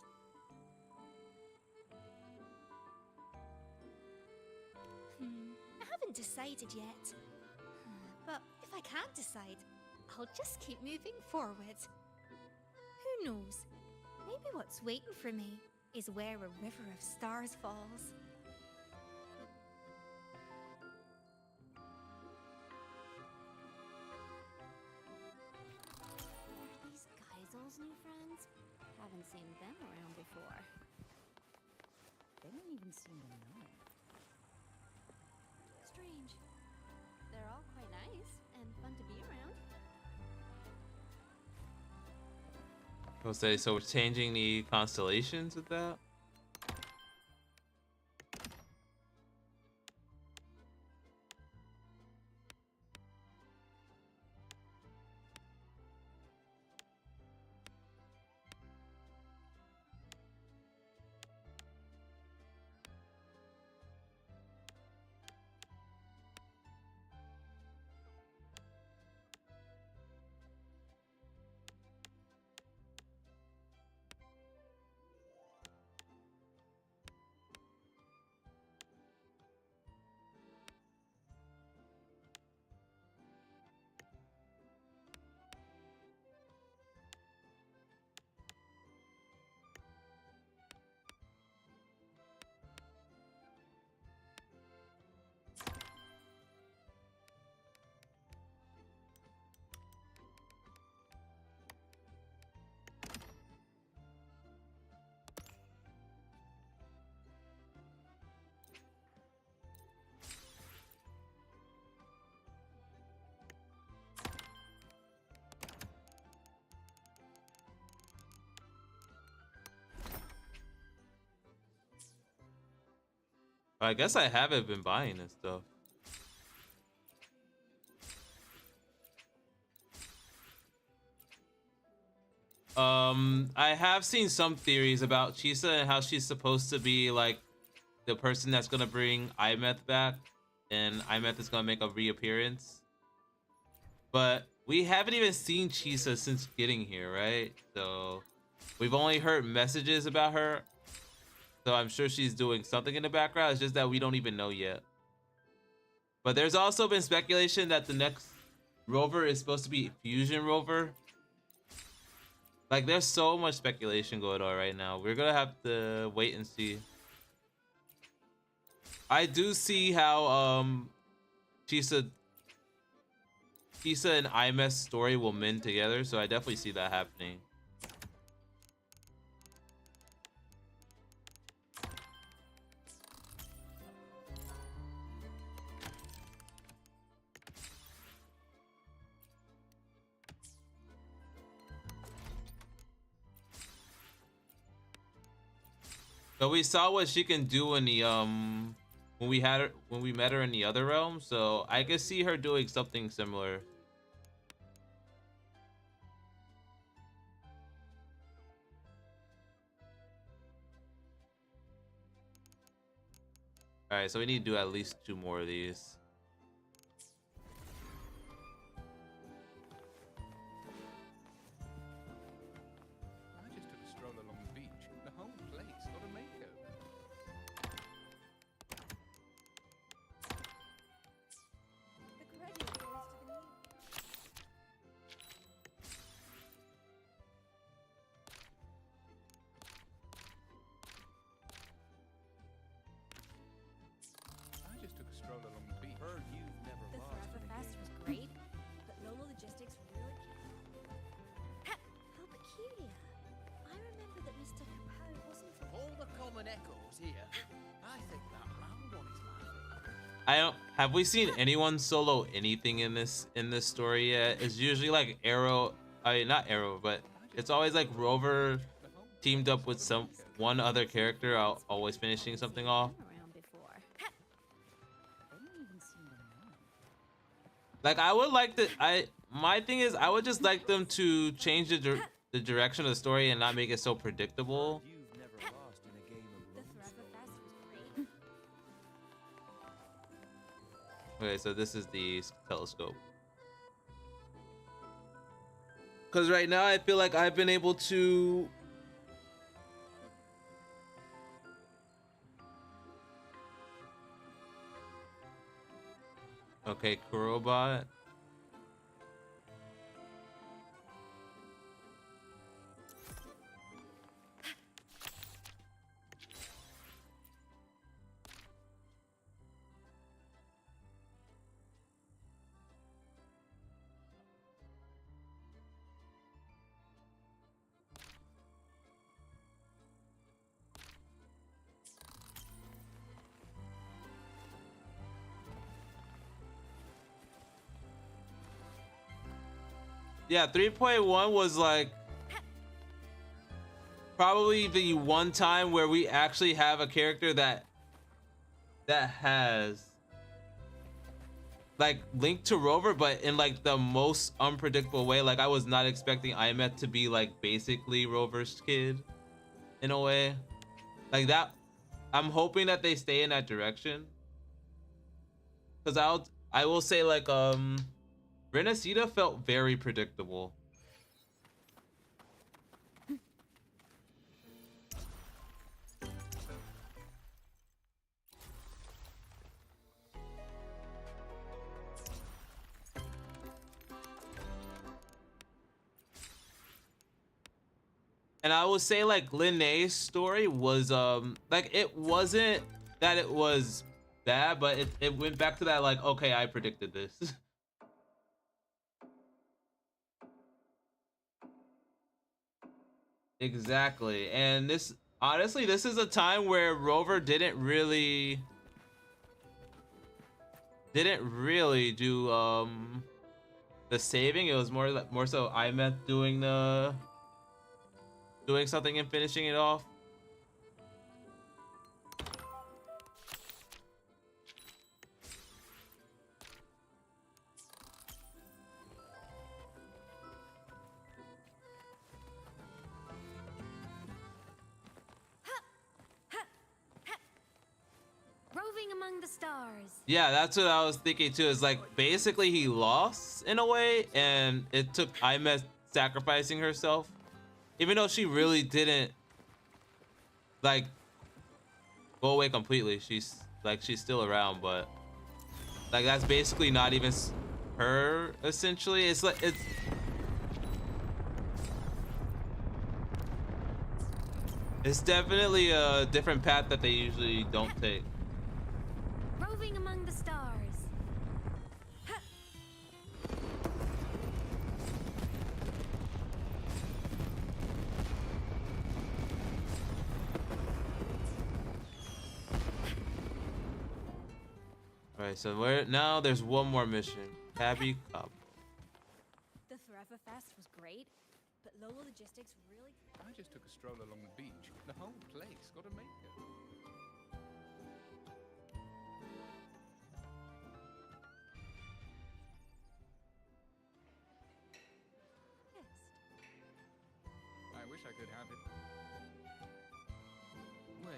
I haven't decided yet. But if I can't decide, I'll just keep moving forward. Who knows? Maybe what's waiting for me is where a river of stars falls. These Geisel's new friends? Haven't seen them around before. They don't even seem to know him. Strange. They're all quite nice and fun to be around. I'll say, so we're changing the constellations with that? I guess I haven't been buying this stuff. I have seen some theories about Chisa and how she's supposed to be like the person that's gonna bring Imeth back, and Imeth is gonna make a reappearance. But we haven't even seen Chisa since getting here, right? So we've only heard messages about her. So I'm sure she's doing something in the background. It's just that we don't even know yet. But there's also been speculation that the next rover is supposed to be Fusion Rover. Like, there's so much speculation going on right now. We're gonna have to wait and see. I do see how Chisa and Imeth's story will mend together, so I definitely see that happening. So we saw what she can do in the when we met her in the other realm, so I could see her doing something similar. All right, so we need to do at least 2 more of these. I just took a stroll along the beach. The whole place got a makeover. The credit goes to the new. I just took a stroll along the beach. Heard you've never The lost Forever in a Fest game. was great, but Nola Logistics really how peculiar. I remember that Mr. Capone wasn't from All the common echoes here. I think that round one is my favorite. I don't have we seen anyone solo anything in this story yet? It's usually like Arrow, I mean not Arrow, but it's always like Rover teamed up with one other character, always finishing something off. around before. They don't even seem to know. Like I would like to my thing is I would just like them to change the direction of the story and not make it so predictable. You've never lost in a game of The runes. Forever Fest was great. Okay, so this is the telescope. Because right now I feel like I've been able to okay, Kurobot. Yeah, 3.1 was like probably the one time where we actually have a character that has like linked to Rover, but in like the most unpredictable way. Like I was not expecting Imeth to be like basically Rover's kid in a way. Like that, I'm hoping that they stay in that direction. Cause I will say like Renacida felt very predictable. And I would say like Linnea's story was like it wasn't that it was bad, but it went back to that like, okay, I predicted this. Exactly. And this honestly, this is a time where Rover didn't really do the saving. It was more so Imeth doing something and finishing it off. Roving among the stars. Yeah, that's what I was thinking too. Is like basically he lost in a way, and it took Imet sacrificing herself, even though she really didn't like go away completely. She's still around, but like that's basically not even her. Essentially, it's like it's definitely a different path that they usually don't take. Roving among the stars. All right, so there's one more mission. Tabby Cabo. The Forever Fest was great, but Lola Logistics really... I just took a stroll along the beach. The whole place got a makeover. I wish I could have it. Wait.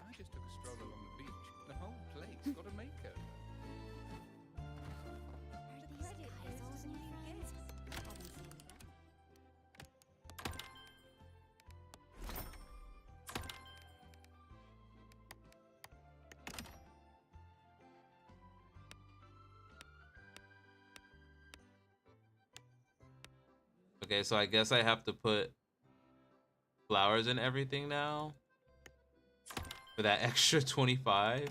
I just took a stroll along the beach. The whole place got a makeover. Okay, so I guess I have to put flowers in everything now for that extra 25.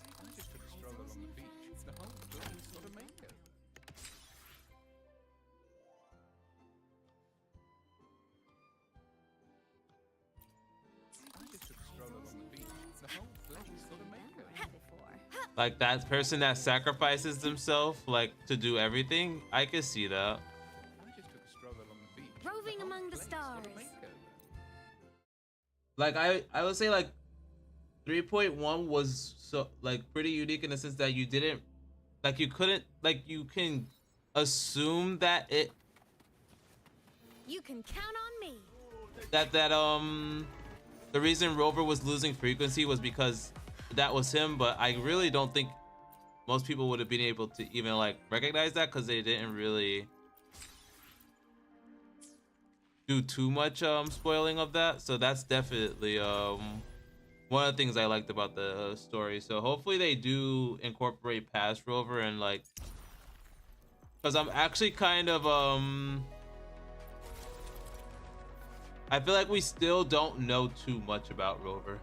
I just took a stroll along the beach. The whole place got a makeover. I just took a stroll along the beach. The whole place got a makeover. Like that person that sacrifices themselves like to do everything, I can see that. I just took a stroll along the beach. Roving among the stars. Like I would say like 3.1 was so like pretty unique in the sense that you didn't like you couldn't like you can assume that You can count on me. that the reason Rover was losing frequency was because that was him, but I really don't think most people would have been able to even like recognize that because they didn't really do too much spoiling of that. So that's definitely one of the things I liked about the story. So hopefully they do incorporate past Rover and like, because I'm actually kind of I feel like we still don't know too much about Rover.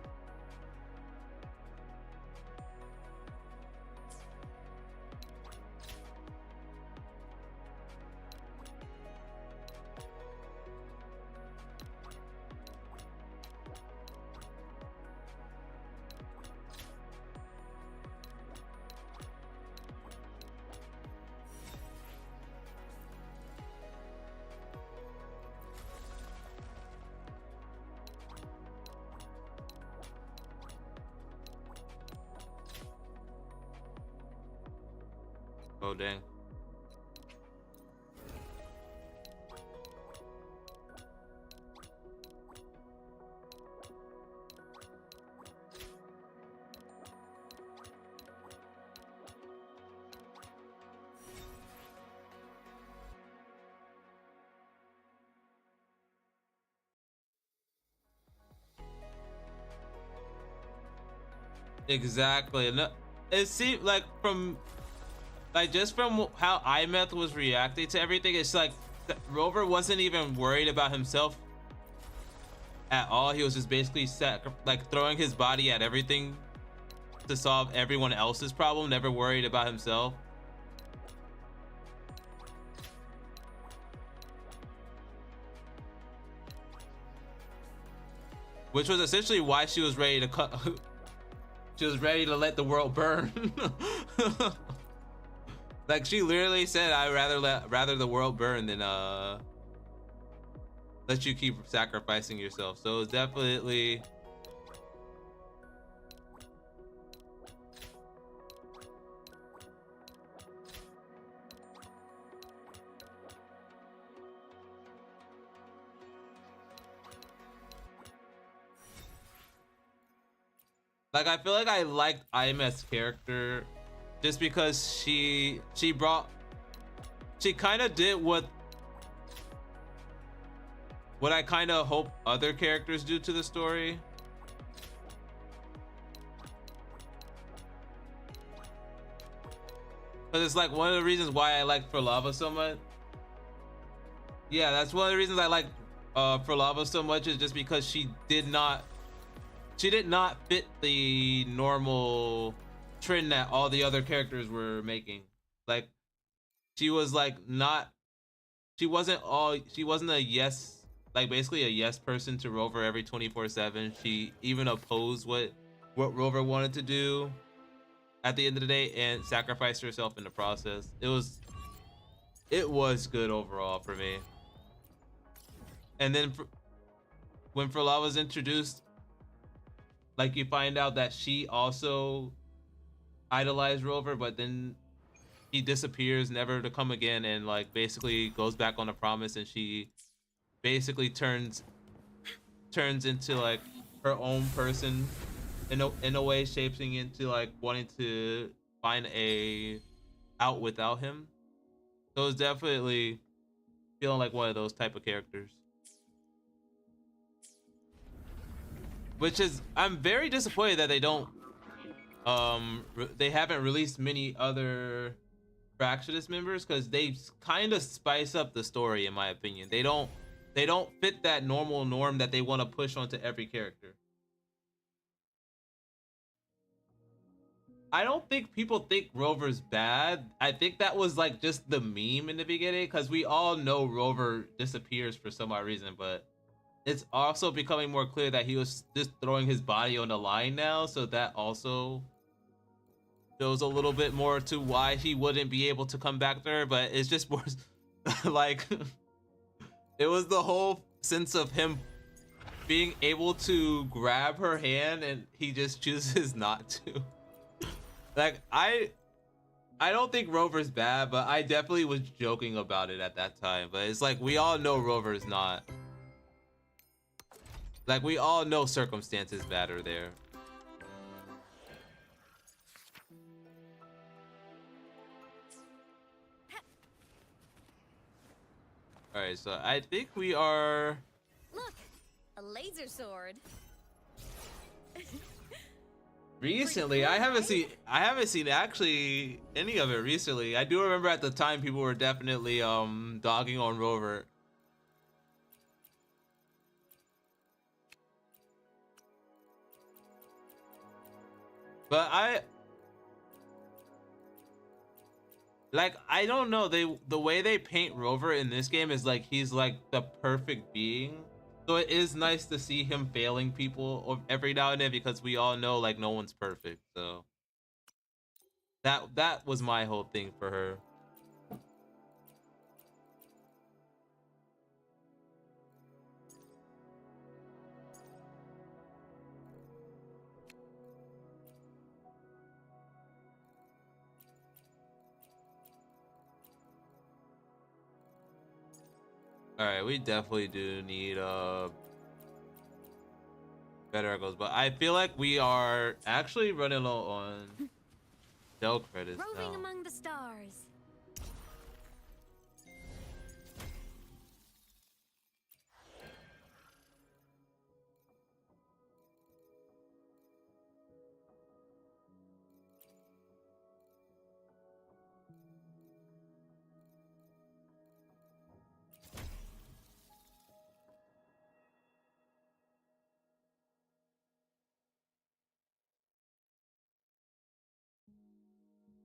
Oh dang. Exactly. And it seemed like from like just from how Imeth was reacting to everything, it's like Rover wasn't even worried about himself at all. He was just basically like throwing his body at everything to solve everyone else's problem, never worried about himself. Which was essentially why she was ready to cut. She was ready to let the world burn. Like she literally said, "I'd rather the world burn than let you keep sacrificing yourself." So it's definitely. Like I feel like I liked Imeth's character just because she kind of did what I kind of hope other characters do to the story. But it's like one of the reasons why I like For Lava so much. Yeah, that's one of the reasons I like For Lava so much, is just because she did not fit the normal trend that all the other characters were making. Like she was like she wasn't a yes, like basically a yes person to Rover every 24/7. She even opposed what Rover wanted to do at the end of the day and sacrificed herself in the process. It was good overall for me. And then when For Lava was introduced, like you find out that she also idolized Rover, but then he disappears never to come again, and like basically goes back on a promise, and she basically turns into like her own person in a way, shaping into like wanting to find a out without him. So it's definitely feeling like one of those type of characters. Which is, I'm very disappointed that they don't they haven't released many other Fractionist members, because they kind of spice up the story, in my opinion. They don't fit that normal norm that they want to push onto every character. I don't think people think Rover's bad. I think that was like just the meme in the beginning, because we all know Rover disappears for some odd reason, but it's also becoming more clear that he was just throwing his body on the line now, so that also shows a little bit more to why he wouldn't be able to come back there. But it's just more like it was the whole sense of him being able to grab her hand and he just chooses not to. Like I don't think Rover's bad, but I definitely was joking about it at that time. But it's like we all know Rover's not. Like we all know circumstances matter there. All right, so I think we are. Look, a laser sword. Recently, I haven't seen actually any of it recently. I do remember at the time people were definitely dogging on Rover. But I don't know, the way they paint Rover in this game is like he's like the perfect being. So it is nice to see him failing people every now and then, because we all know like no one's perfect. So that was my whole thing for her. All right, we definitely do need better echoes, but I feel like we are actually running low on Dell credits Roving now. among the stars.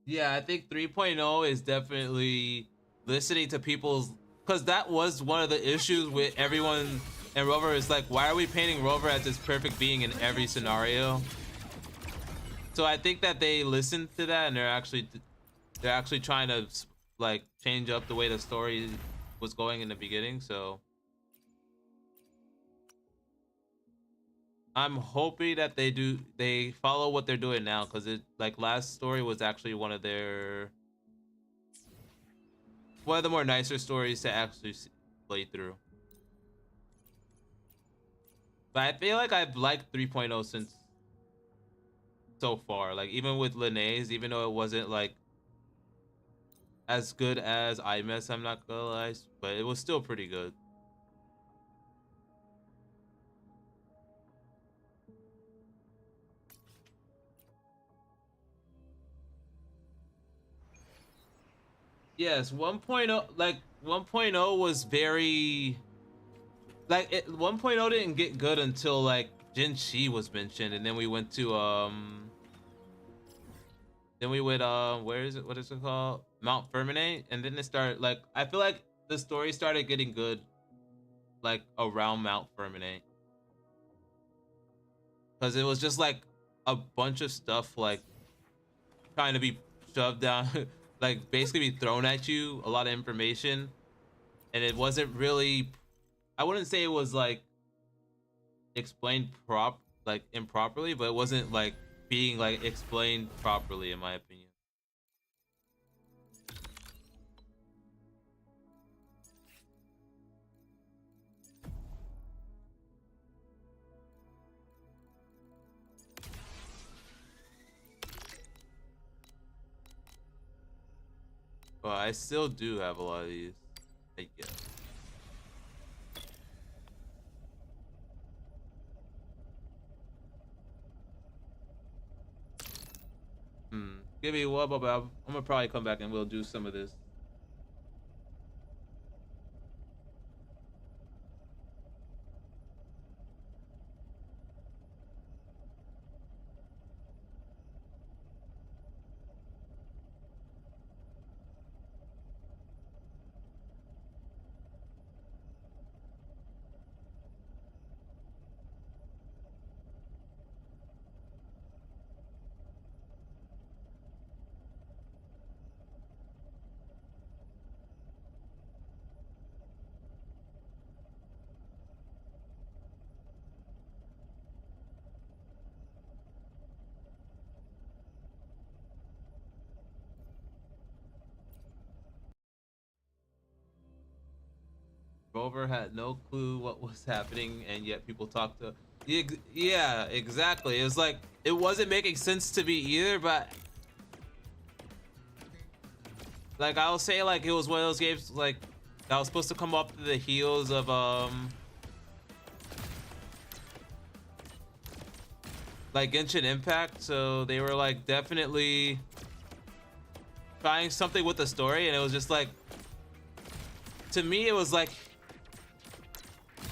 Yeah, I think 3.0 is definitely listening to people's, because that was one of the issues with everyone and Rover is like, why are we painting Rover as this perfect being in every scenario? So I think that they listened to that and they're actually trying to like change up the way the story was going in the beginning. So I'm hoping that they follow what they're doing now, because it, like, last story was actually one of the more nicer stories to actually play through. But I feel like I've liked 3.0 since so far. Like, even with Linnaeus, even though it wasn't like as good as IMS, I'm not gonna lie, but it was still pretty good. Yes, 1.0, like 1.0 was very like 1.0 didn't get good until like Jin Shi was mentioned, and then we went to where is it, what is it called, Mount Firmine, and then it started, like, I feel like the story started getting good like around Mount Firmine, because it was just like a bunch of stuff like trying to be shoved down like basically be thrown at you, a lot of information, and it wasn't really, I wouldn't say it was like explained improperly, but it wasn't like being like explained properly in my opinion. But I still do have a lot of these, I guess. Give me one, but I'm gonna probably come back and we'll do some of this. Rover had no clue what was happening, and yet people talked to. Yeah, exactly. It was like it wasn't making sense to me either, but like I'll say, like, it was one of those games like that was supposed to come up to the heels of like Genshin Impact, so they were like definitely trying something with the story, and it was just like, to me it was like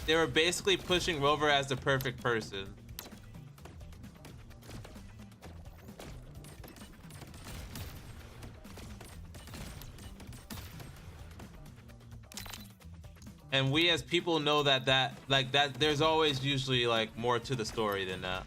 they were basically pushing Rover as the perfect person. And we as people know that there's always usually like more to the story than that.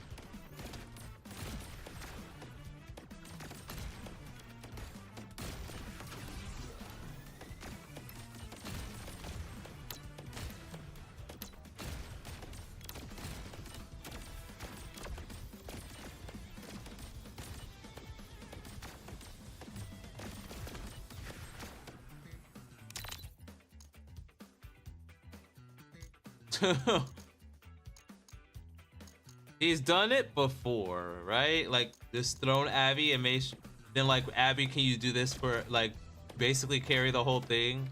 He's done it before, right? Like, just thrown Abby and then like, Abby, can you do this for, like, basically carry the whole thing?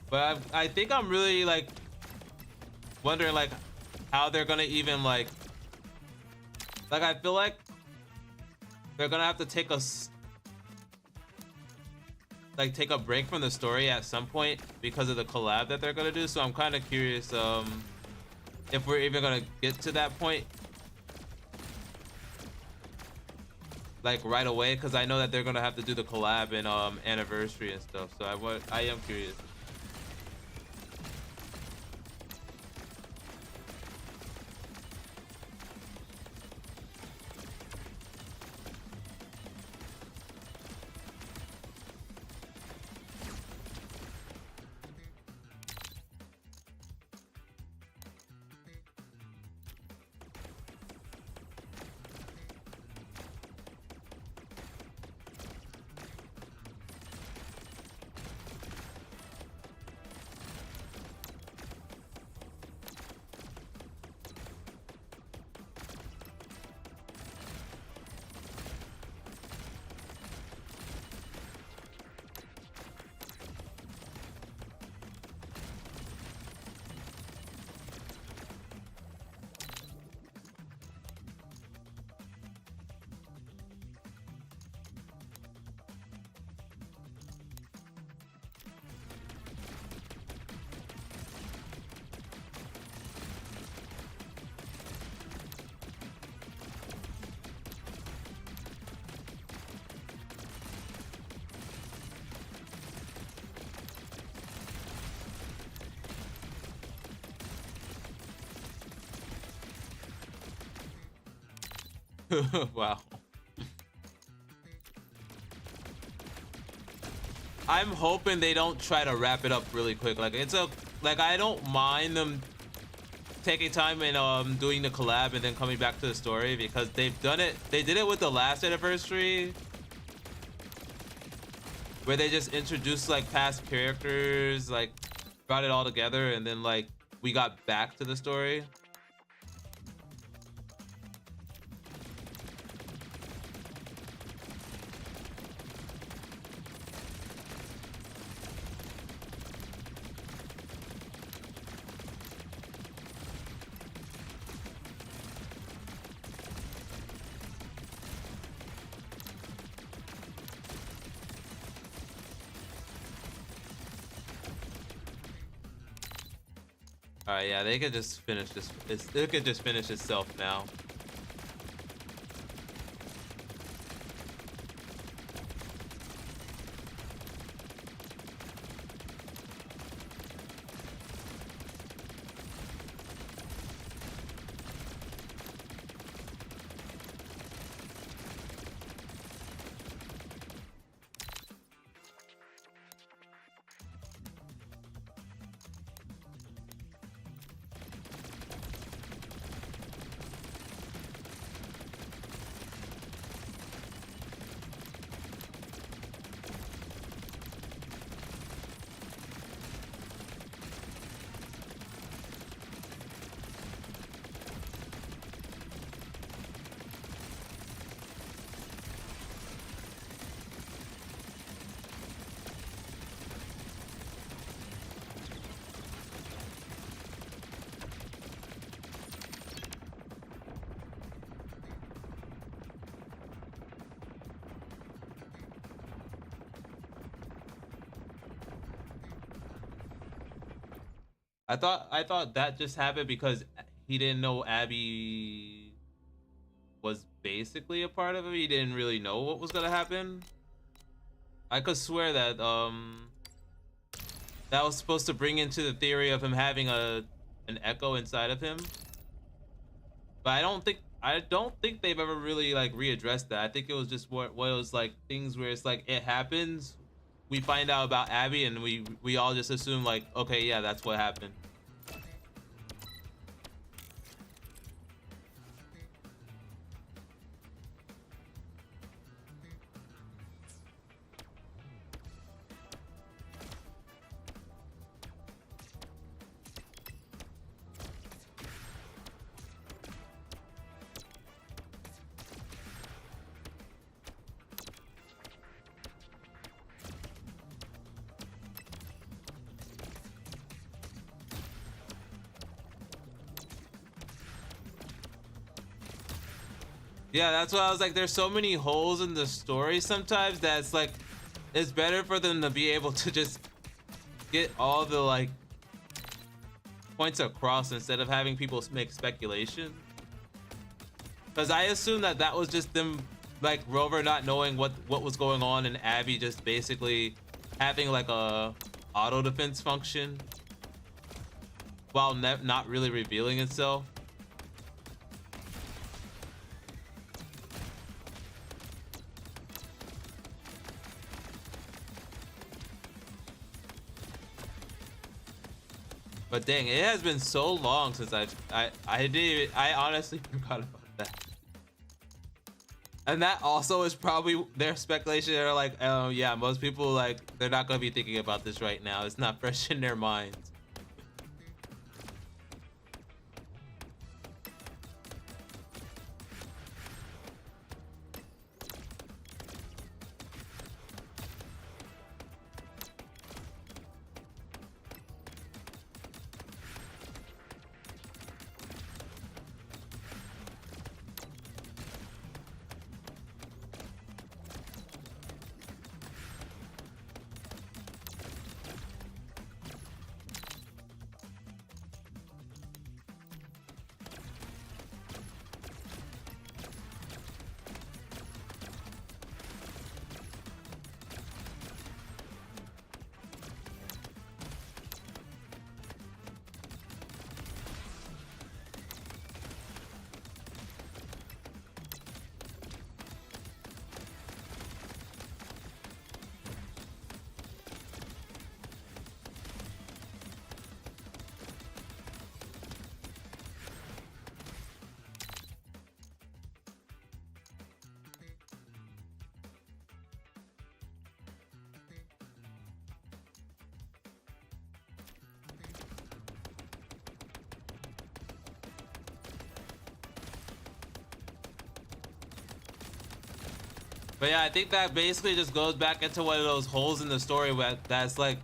But I think I'm really like wondering, like, how they're gonna even like I feel like they're gonna have to take take a break from the story at some point because of the collab that they're gonna do. So I'm kind of curious if we're even gonna get to that point like right away, because I know that they're gonna have to do the collab and anniversary and stuff. So I am curious. Wow. I'm hoping they don't try to wrap it up really quick. Like I don't mind them taking time and doing the collab and then coming back to the story, because they've done it. They did it with the last anniversary where they just introduced like past characters, like brought it all together, and then like we got back to the story. Alright, yeah, they could just finish this. It could just finish itself now. I thought that just happened because he didn't know Abby was basically a part of it. He didn't really know what was gonna happen. I could swear that that was supposed to bring into the theory of him having an echo inside of him. But I don't think they've ever really like readdressed that. I think it was just what it was like things where it's like it happens, we find out about Abby, and we all just assume like, okay, yeah, that's what happened. Yeah, that's why I was like, there's so many holes in the story sometimes that it's like, it's better for them to be able to just get all the like points across instead of having people make speculation. Because I assume that that was just them, like Rover not knowing what was going on, and Abby just basically having like a auto defense function while not really revealing itself. But dang, it has been so long since I honestly forgot about that. And that also is probably their speculation. They're like, oh yeah, most people like they're not gonna be thinking about this right now. It's not fresh in their minds. But yeah, I think that basically just goes back into one of those holes in the story where that's like,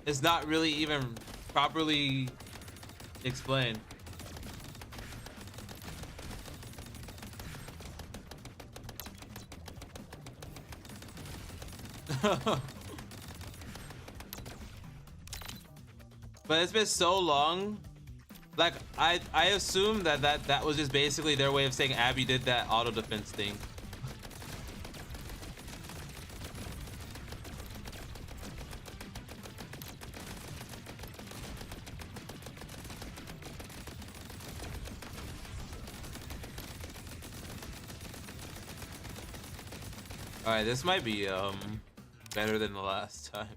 it's not really even properly explained. But it's been so long. Like I assume that was just basically their way of saying Abby did that auto defense thing. All right, this might be better than the last time.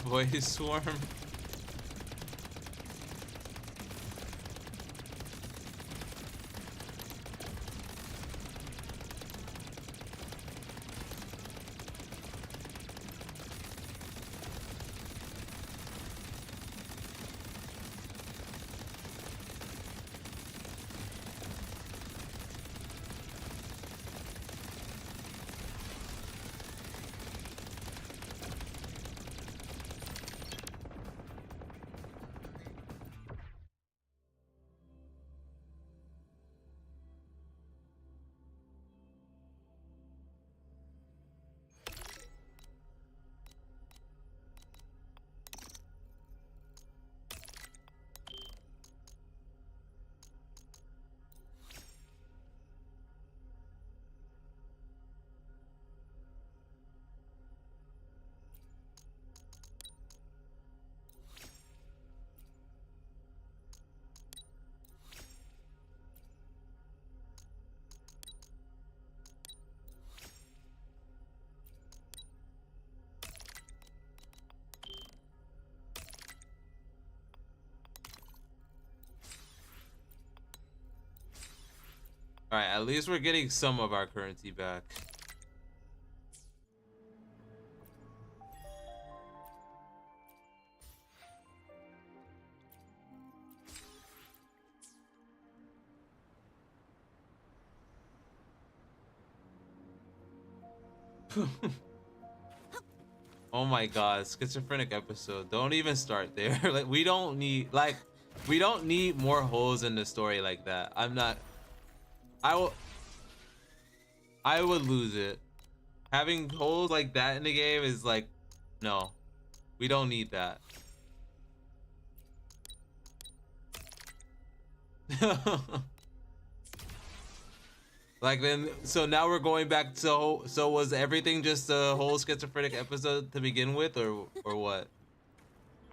Voice swarm. All right, at least we're getting some of our currency back. Oh my god, schizophrenic episode. Don't even start there. Like we don't need more holes in the story like that. I would lose it. Having holes like that in the game is like, no. We don't need that. Like then, so now we're going back to, so was everything just a whole schizophrenic episode to begin with, or what?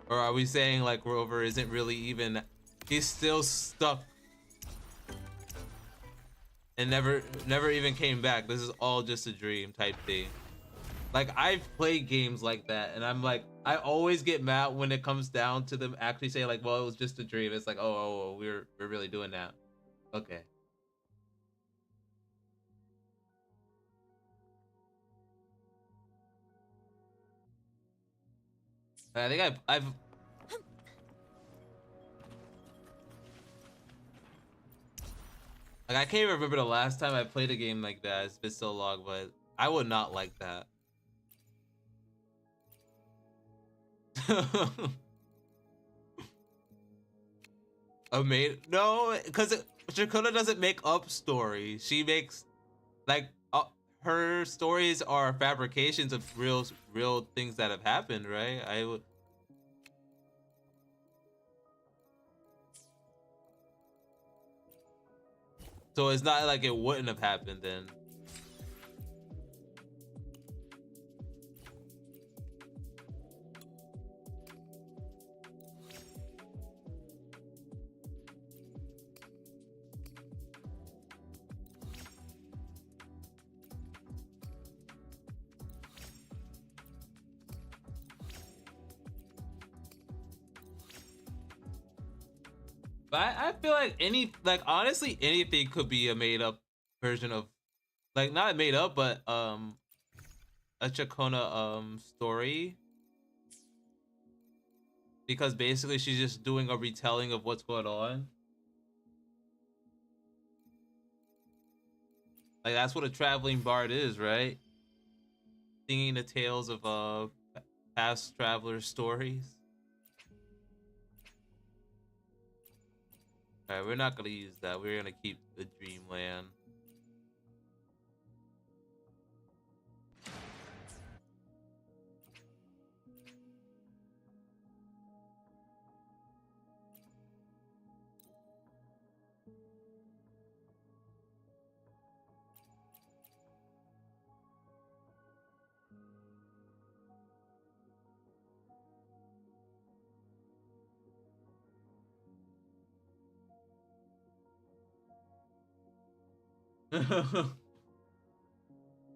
Or are we saying like Rover isn't really even, he's still stuck and never even came back? This is all just a dream type thing. Like I've played games like that, and I'm like, I always get mad when it comes down to them actually saying like, well, it was just a dream. It's like, oh, we're really doing that. Okay. I think I've like I can't even remember the last time I played a game like that. It's been so long, but I would not like that. No, because Shakuna doesn't make up stories. She makes like her stories are fabrications of real things that have happened, right? I would. So it's not like it wouldn't have happened then. But I feel like honestly anything could be a made up version of, like not made up, but a Chacona story, because basically she's just doing a retelling of what's going on. Like that's what a traveling bard is, right? Singing the tales of past travelers' stories. All right, we're not gonna use that. We're gonna keep the Dreamland.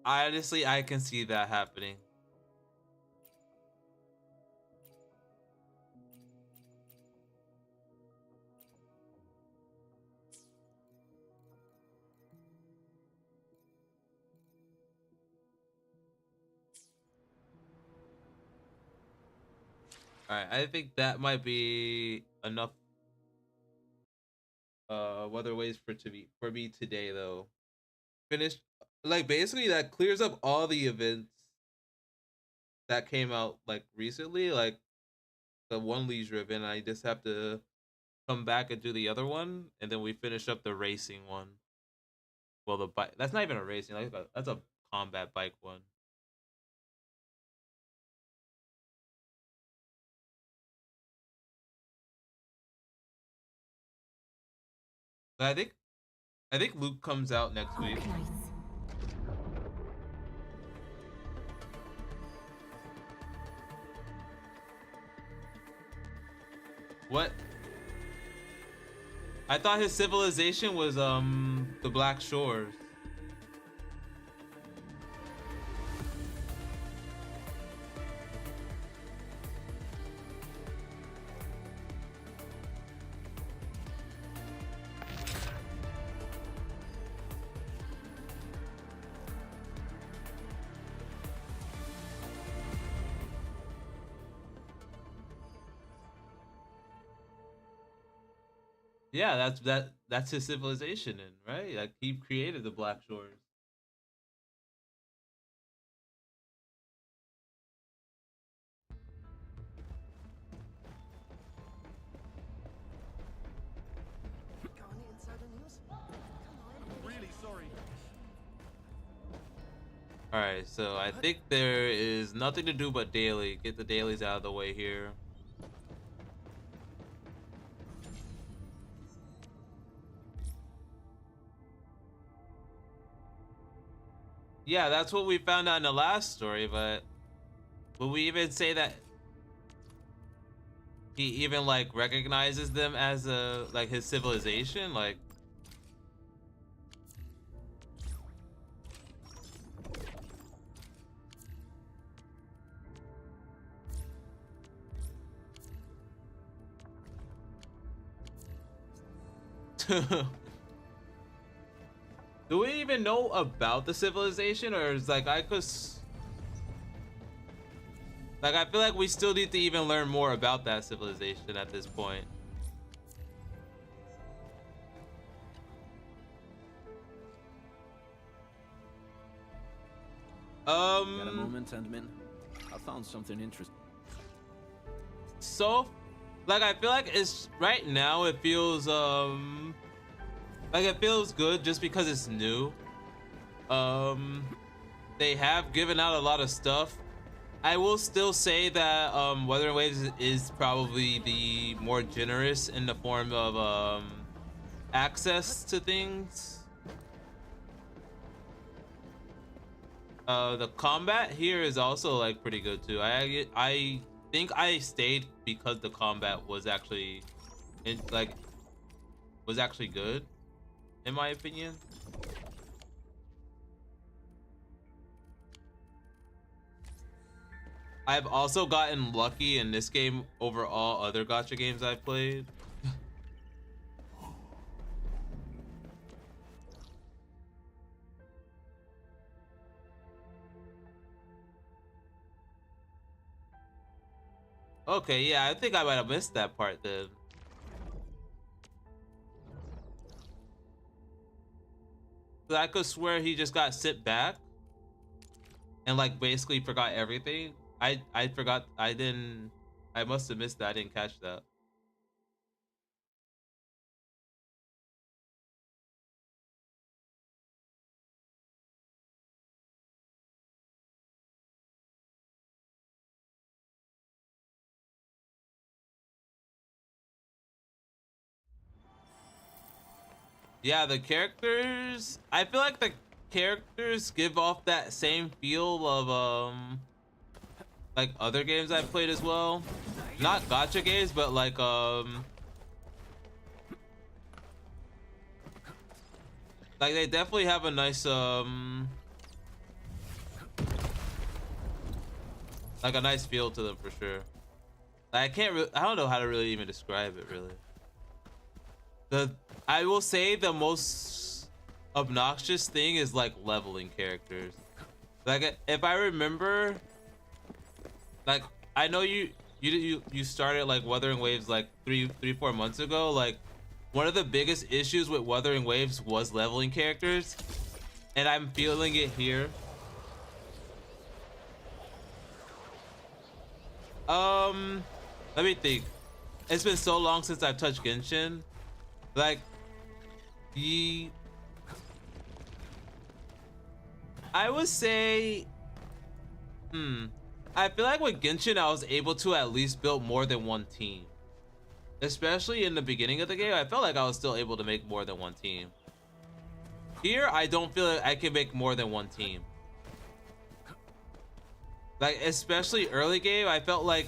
Honestly, I can see that happening. All right, I think that might be enough weatherways for me today though. Finished, like basically that clears up all the events that came out like recently, like the one leisure event. I just have to come back and do the other one, and then we finish up the racing one. Well, the bike, that's not even a racing, like that's a combat bike one. But I think Luke comes out next week. What? I thought his civilization was the Black Shores. Yeah, that's his civilization, in right? Like he created the Black Shores. Got any insider news? Come on. Really sorry. All right, so I think there is nothing to do but daily. Get the dailies out of the way here. Yeah, that's what we found out in the last story, but will we even say that he even like recognizes them as a like his civilization? Like do we even know about the civilization, or is like like I feel like we still need to even learn more about that civilization at this point. Got a moment, Endman? I found something interesting. So like I feel like it's right now it feels like it feels good just because it's new. They have given out a lot of stuff. I will still say that Wuthering Waves is probably the more generous in the form of access to things. The combat here is also like pretty good too. I think I stayed because the combat was actually good in my opinion. I've also gotten lucky in this game over all other gacha games I've played. Okay, yeah, I think I might have missed that part then. I could swear he just got sent back and like basically forgot everything. I forgot. I must have missed that. I didn't catch that. Yeah, the characters, I feel like the characters give off that same feel of like other games I've played as well. Not gacha games, but like they definitely have a nice like a nice feel to them for sure. Like, I don't know how to really even describe it really. I will say the most obnoxious thing is like leveling characters. Like if I remember, like I know you started like Wuthering Waves like 4 months ago. Like one of the biggest issues with Wuthering Waves was leveling characters, and I'm feeling it here. Let me think. It's been so long since I've touched Genshin. Like I would say I feel like with Genshin I was able to at least build more than one team. Especially in the beginning of the game, I felt like I was still able to make more than one team. Here, I don't feel like I can make more than one team. Like, especially early game, I felt like,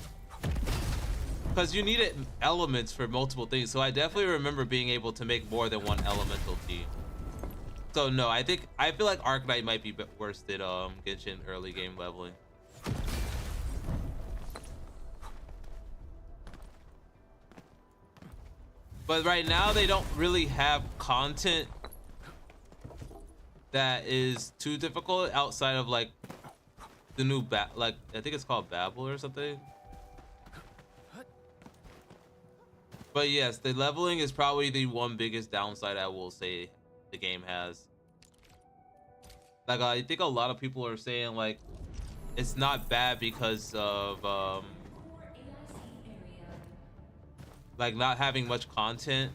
because you needed elements for multiple things, so I definitely remember being able to make more than one elemental team. So no, I feel like Arknight might be worse than Genshin early game leveling. But right now they don't really have content that is too difficult outside of like the new like I think it's called Babel or something. But yes, the leveling is probably the one biggest downside I will say the game has. Like I think a lot of people are saying like it's not bad because of like not having much content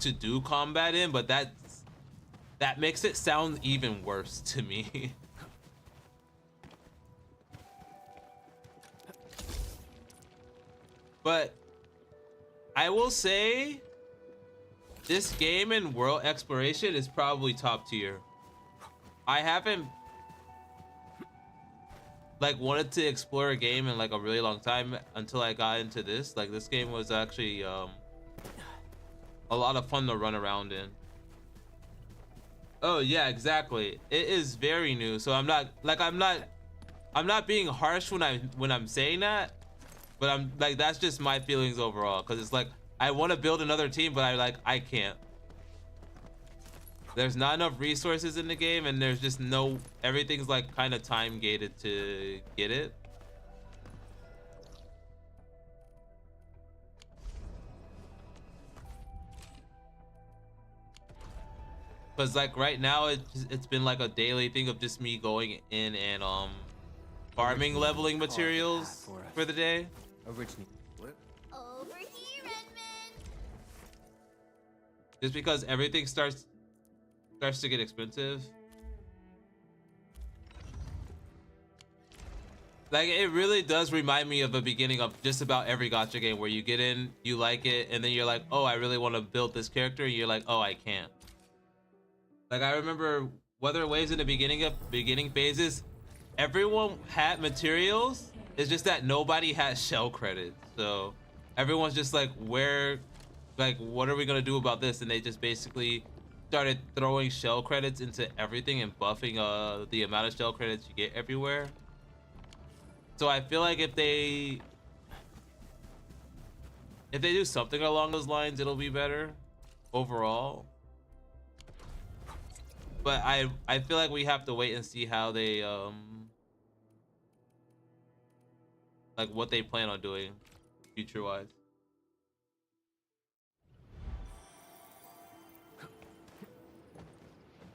to do combat in, but that makes it sound even worse to me. But I will say this game in world exploration is probably top tier. I haven't like wanted to explore a game in like a really long time until I got into this. Like this game was actually a lot of fun to run around in. Oh yeah, exactly. It is very new. So I'm not being harsh when I'm saying that, but I'm like that's just my feelings overall because it's like I want to build another team, but I can't. There's not enough resources in the game, and there's just no everything's like kind of time gated to get it. Because like right now it's been like a daily thing of just me going in and farming leveling materials for the day. Originally. Over here, Redmond. Just because everything starts to get expensive. Like it really does remind me of the beginning of just about every gacha game where you get in, you like it, and then you're like, oh, I really want to build this character, and you're like, oh, I can't. Like I remember Weather Waves in the beginning phases, everyone had materials. It's just that nobody had shell credits. So everyone's just like, what are we gonna do about this? And they just basically started throwing shell credits into everything and buffing the amount of shell credits you get everywhere. So I feel like if they do something along those lines, it'll be better overall. But I feel like we have to wait and see how they like what they plan on doing future wise.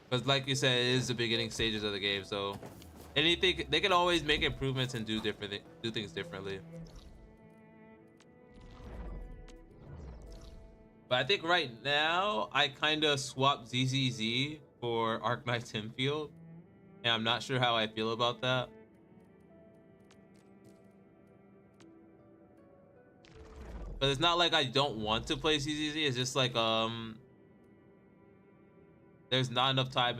Because like you said, it is the beginning stages of the game, so anything they can always make improvements and do things differently. But I think right now I kind of swapped ZZZ for Arknight Timfield, and I'm not sure how I feel about that. But it's not like I don't want to play ZZZ. It's just like there's not enough time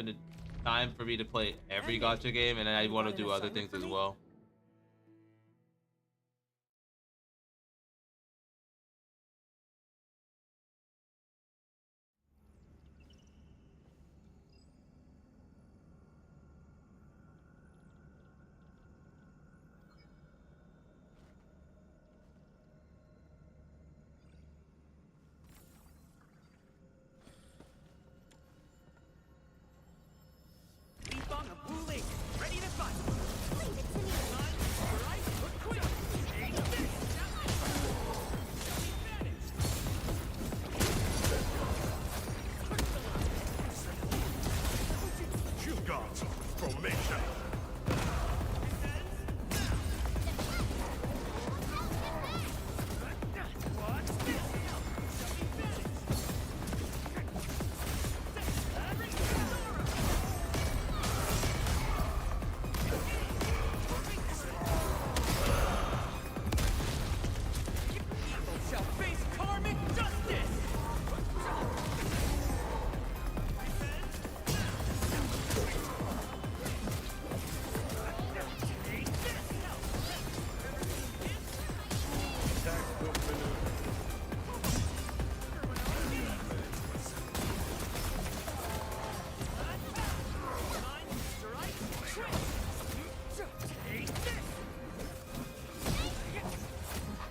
for me to play every gacha game, and I want to do other things as well. Ready to fight. Leave it to me. Right, but quick. Take this. You got formation. Shall face karmic justice.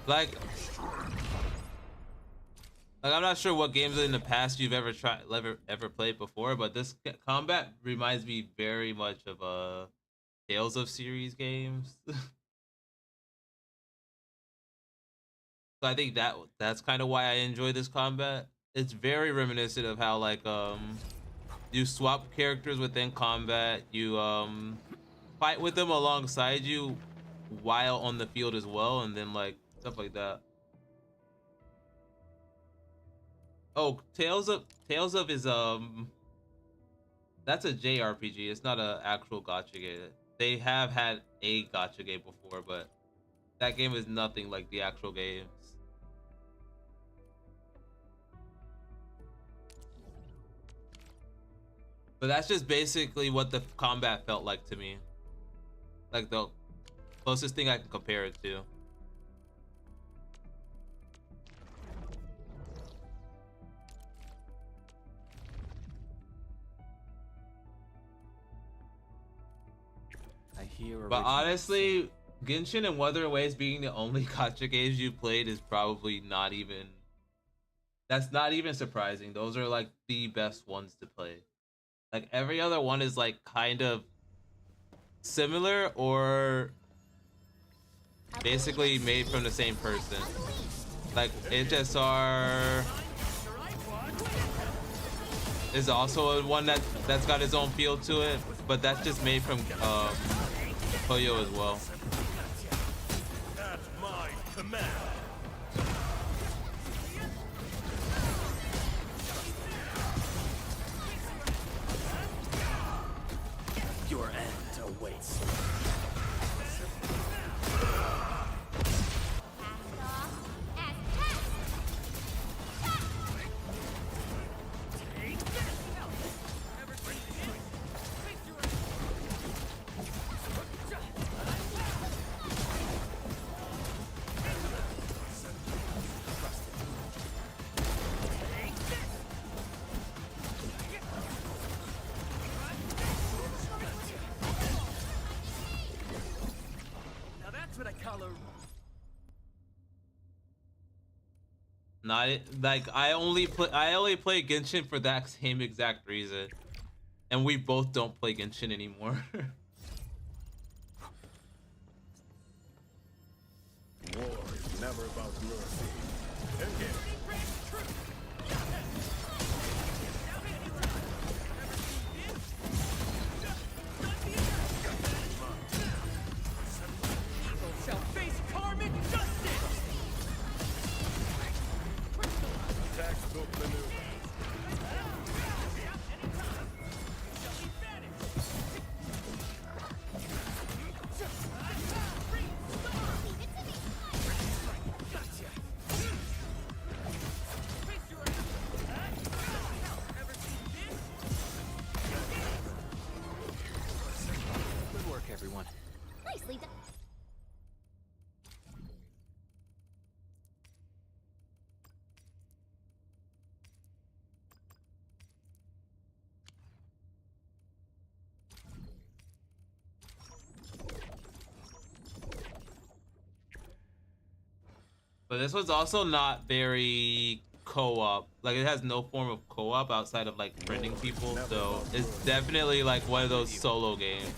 Like I'm not sure what games in the past you've ever played before, but this combat reminds me very much of Tales of series games. So I think that's kind of why I enjoy this combat. It's very reminiscent of how like you swap characters within combat, you fight with them alongside you while on the field as well, and then like stuff like that. Oh, Tales of is that's a JRPG. It's not an actual gacha game. They have had a gacha game before, but that game is nothing like the actual games. But that's just basically what the combat felt like to me. Like the closest thing I can compare it to. I hear. But honestly, Genshin and Wuthering Waves being the only gacha games you played is probably not even. That's not even surprising. Those are like the best ones to play. Like every other one is like kind of similar or basically made from the same person. Like HSR is also a one that's got its own feel to it, but that's just made from Toyo as well. At my command. Your end awaits. Not like I only play Genshin for that same exact reason, and we both don't play Genshin anymore. War is never about mercy. Engage. Shall face karmic justice! Textbook maneuver. Good work, everyone. Nicely done. But this one's also not very co-op. Like it has no form of co-op outside of like friending people, so it's definitely like one of those solo games.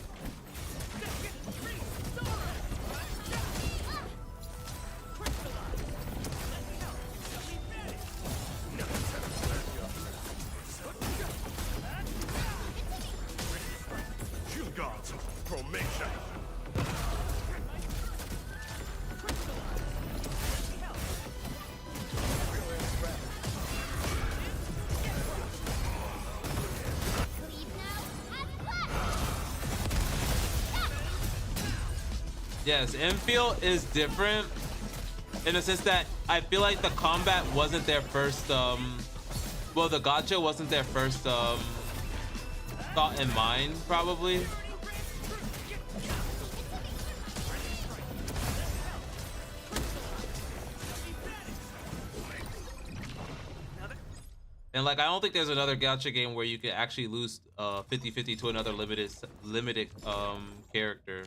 You got formation. Yes, Infield is different in the sense that I feel like the combat wasn't their first well, the gacha wasn't their first thought in mind, probably. And like I don't think there's another gacha game where you can actually lose 50-50 to another limited character.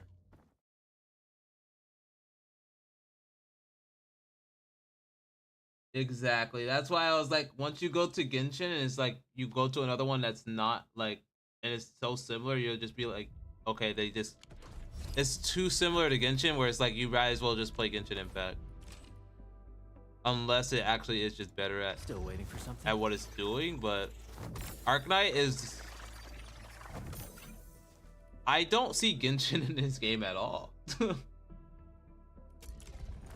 Exactly. That's why I was like, once you go to Genshin and it's like you go to another one that's not like, and it's so similar, you'll just be like, okay, it's too similar to Genshin where it's like you might as well just play Genshin Impact. unless it actually is just better at Still waiting for something. at what it's doing. But Arknight is, I don't see Genshin in this game at all.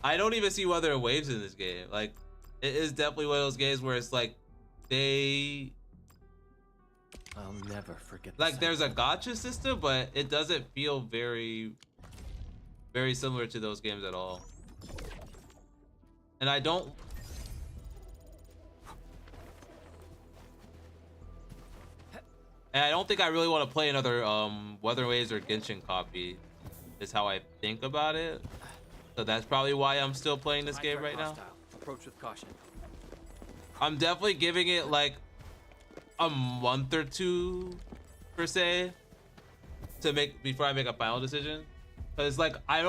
I don't even see Weather and Waves in this game. Like, it is definitely one of those games where it's like I'll never forget. Like, there's a gacha system, but it doesn't feel very similar to those games at all. And I don't think I really want to play another Weather Waves or Genshin copy, is how I think about it. So that's probably why I'm still playing this game right now. Approach with caution. I'm definitely giving it like a month or two per se before I make a final decision, because like I've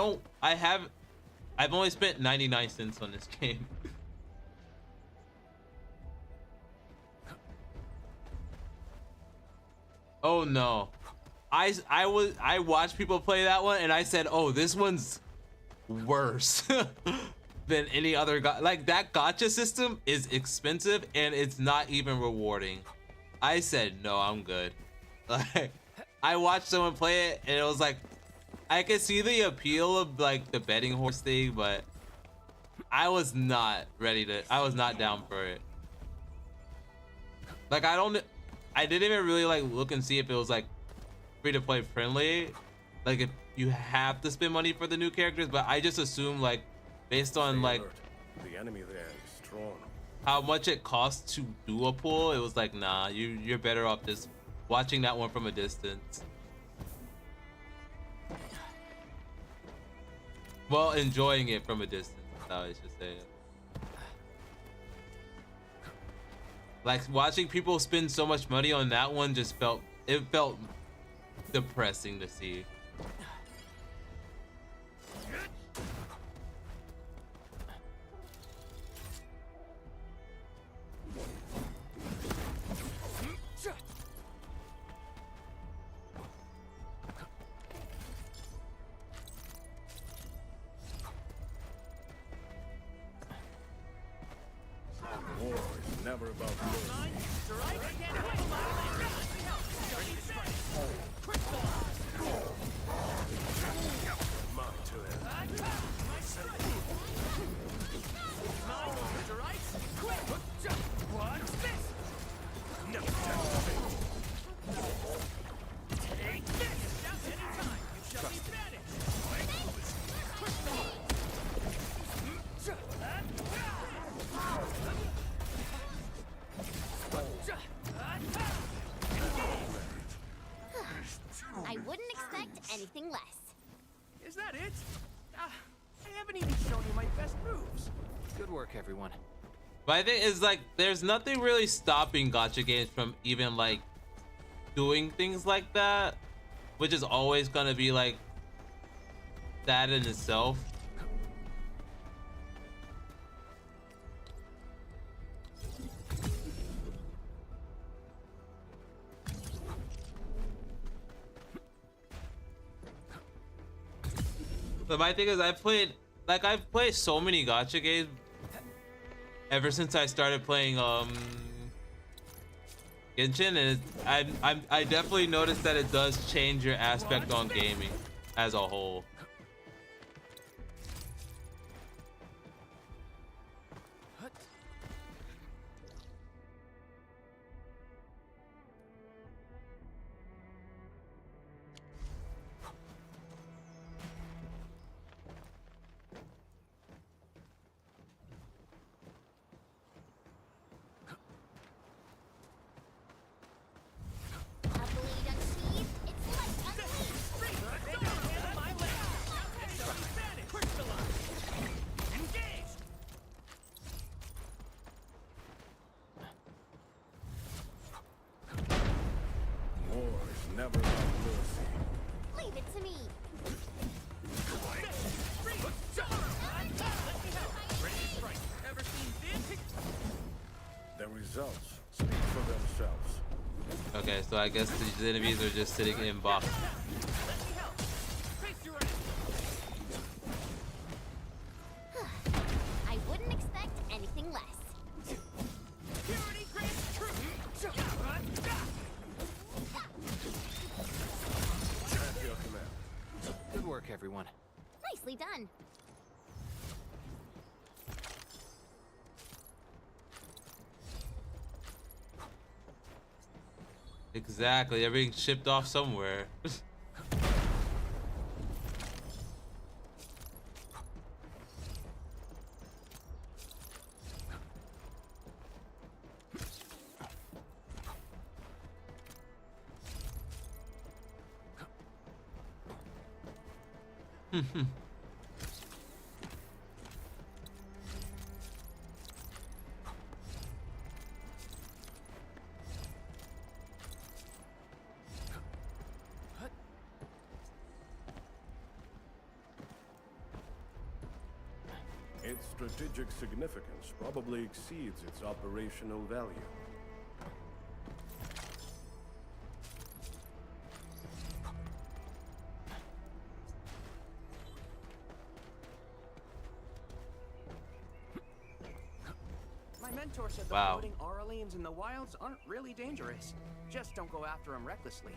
only spent 99 cents on this game. Oh no, I watched people play that one and I said, oh, this one's worse than any other like that gacha system is expensive and it's not even rewarding. I said, no, I'm good. Like, I watched someone play it and it was like, I could see the appeal of like the betting horse thing, but I was not down for it. Like, I didn't even really like look and see if it was like free to play friendly, like if you have to spend money for the new characters, but I just assumed like based on like The enemy there is strong. how much it costs to do a pull, it was like, nah, you're better off just watching that one from a distance. Well, enjoying it from a distance, that's how I should say it. Like, watching people spend so much money on that one just felt depressing to see. War is never about mercy. My turn. I wouldn't expect anything less. Is that it? I haven't even shown you my best moves. Good work, everyone. But I think it's like there's nothing really stopping gacha games from even like doing things like that, which is always gonna be like that in itself. But my thing is, I've played so many gacha games ever since I started playing Genshin, and I definitely noticed that it does change your aspect on gaming as a whole. War is never about mercy. Leave it to me. The results speak for themselves. Okay, so I guess these enemies are just sitting in box. I wouldn't expect anything everyone. Nicely done. Exactly, they're being shipped off somewhere. Its strategic significance probably exceeds its operational value. My mentor said the Wow. floating Aurelians in the wilds aren't really dangerous. Just don't go after them recklessly.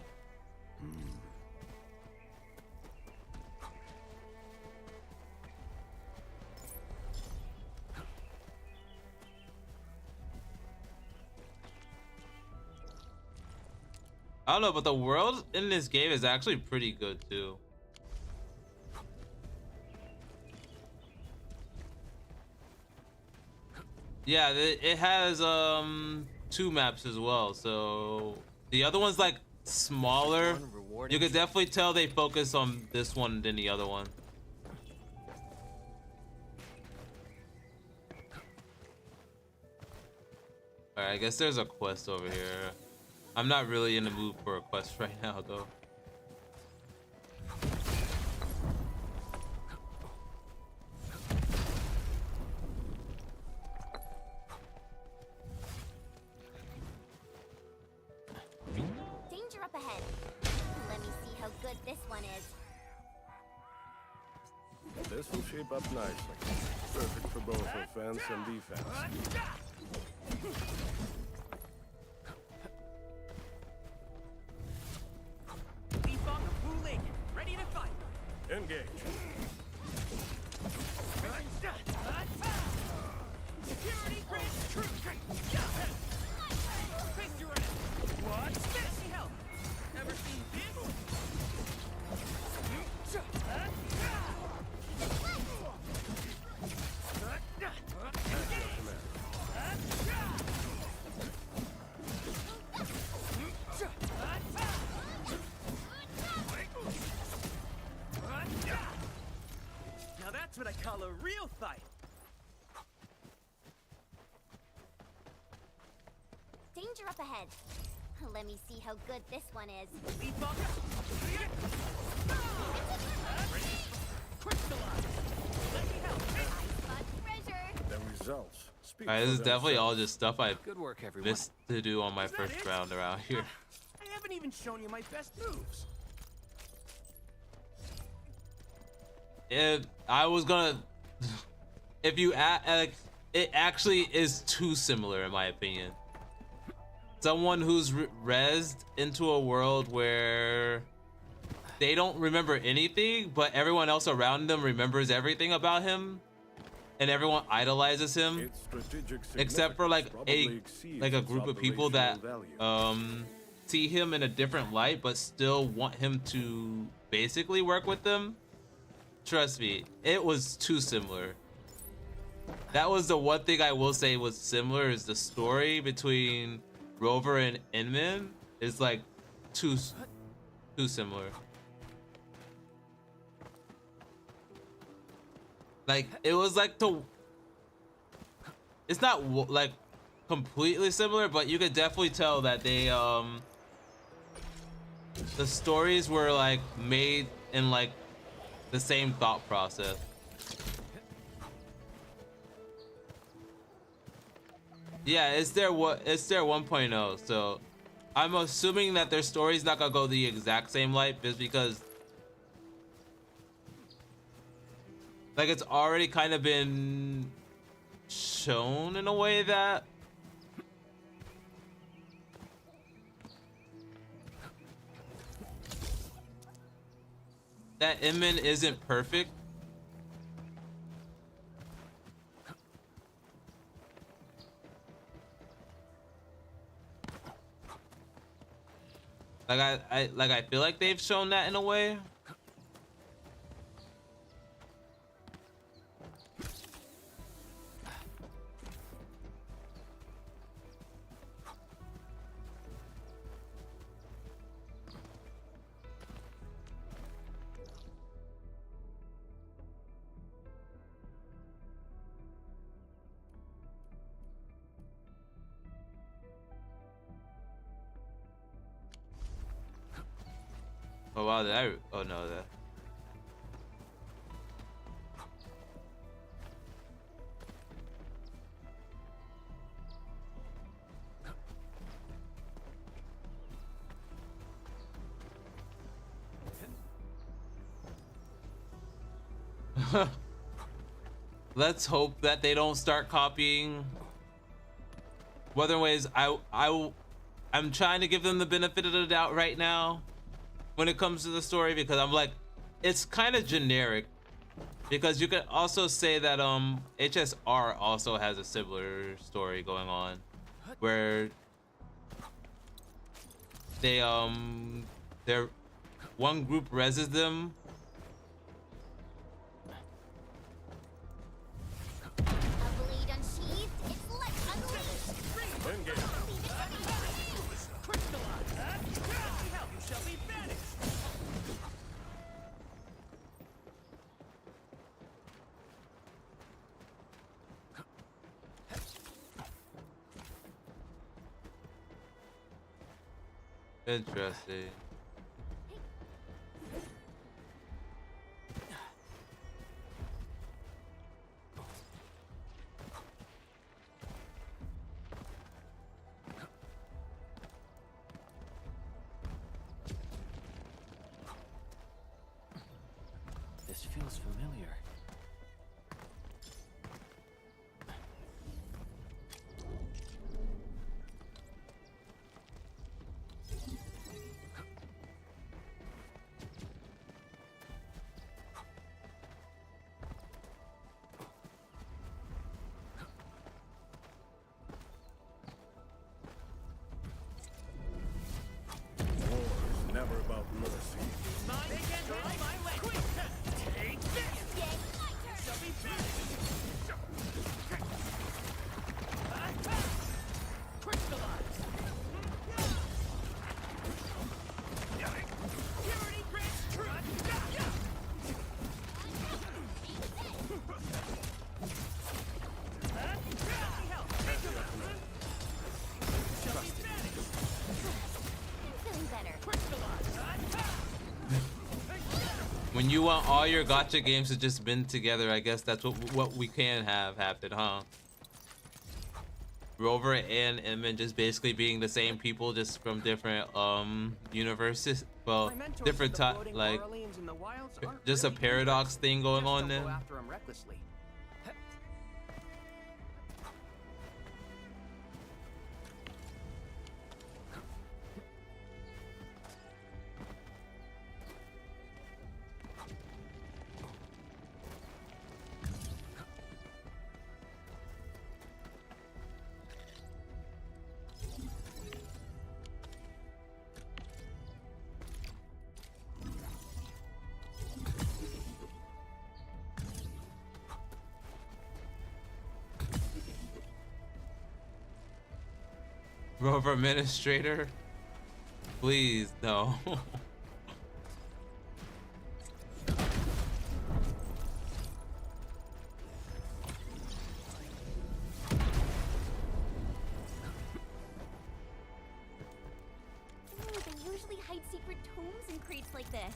I don't know, but the world in this game is actually pretty good too. Yeah, it has 2 maps as well. So the other one's like smaller. You could definitely tell they focus on this one than the other one. Alright, I guess there's a quest over here. I'm not really in the mood for a quest right now though. Danger up ahead. Let me see how good this one is. This will shape up nicely. Perfect for both offense and defense. Default Wu Ling, ready to fight. Engage. Security grid true. Fist your ass. What? Fancy help. Ever seen this? Now that's what I call a real fight. Danger up ahead. Let me see how good this one is. The results speak Alright, this is for definitely all themselves. just stuff I Good work, everyone. missed to do on my first round around here. I haven't even shown you my best moves. If I was gonna, if you like, it actually is too similar in my opinion. Someone who's rezzed into a world where they don't remember anything, but everyone else around them remembers everything about him, and everyone idolizes him, Its strategic except for like probably exceeds a its group of people that operational value. see him in a different light, but still want him to basically work with them. Trust me, it was too similar. That was the one thing I will say was similar, is the story between Rover and Inman is like too similar. Like it was like it's not like completely similar, but you could definitely tell that they the stories were like made in like the same thought process. Yeah, it's their 1.0, so I'm assuming that their story's not gonna go the exact same light, just because like it's already kind of been shown in a way that that Inman isn't perfect. Like I feel like they've shown that in a way. Oh wow, oh no, that. Let's hope that they don't start copying. Other ways, I'm trying to give them the benefit of the doubt right now when it comes to the story, because I'm like, it's kind of generic. Because you could also say that HSR also has a similar story going on, where they their one group reses them. Interesting. This feels familiar. Never about mercy. When you want all your gacha games to just bend together, I guess that's what we can have happen, huh? Rover and Inman just basically being the same people, just from different universes. Well, different like just a paradox thing going on then. Rover Administrator, please no. They usually hide secret tomes in crates like this.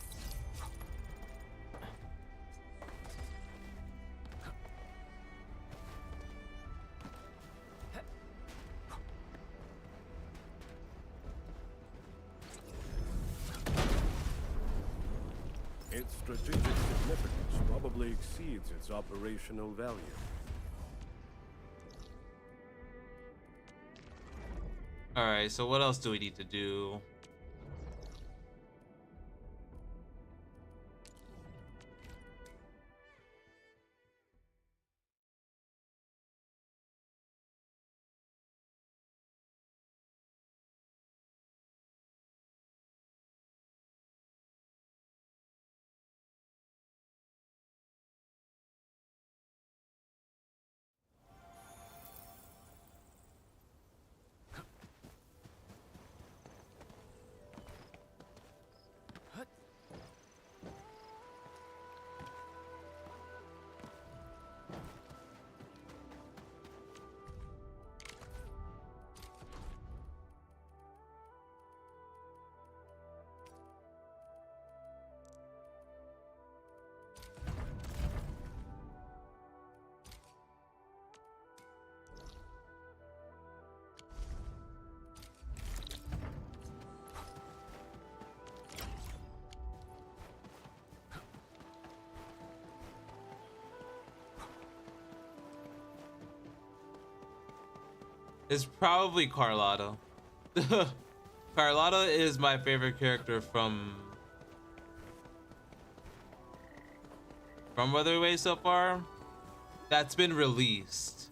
Its strategic significance probably exceeds its operational value. Alright, so what else do we need to do? It's probably Carlotta. Carlotta is my favorite character from Weatherway so far. That's been released.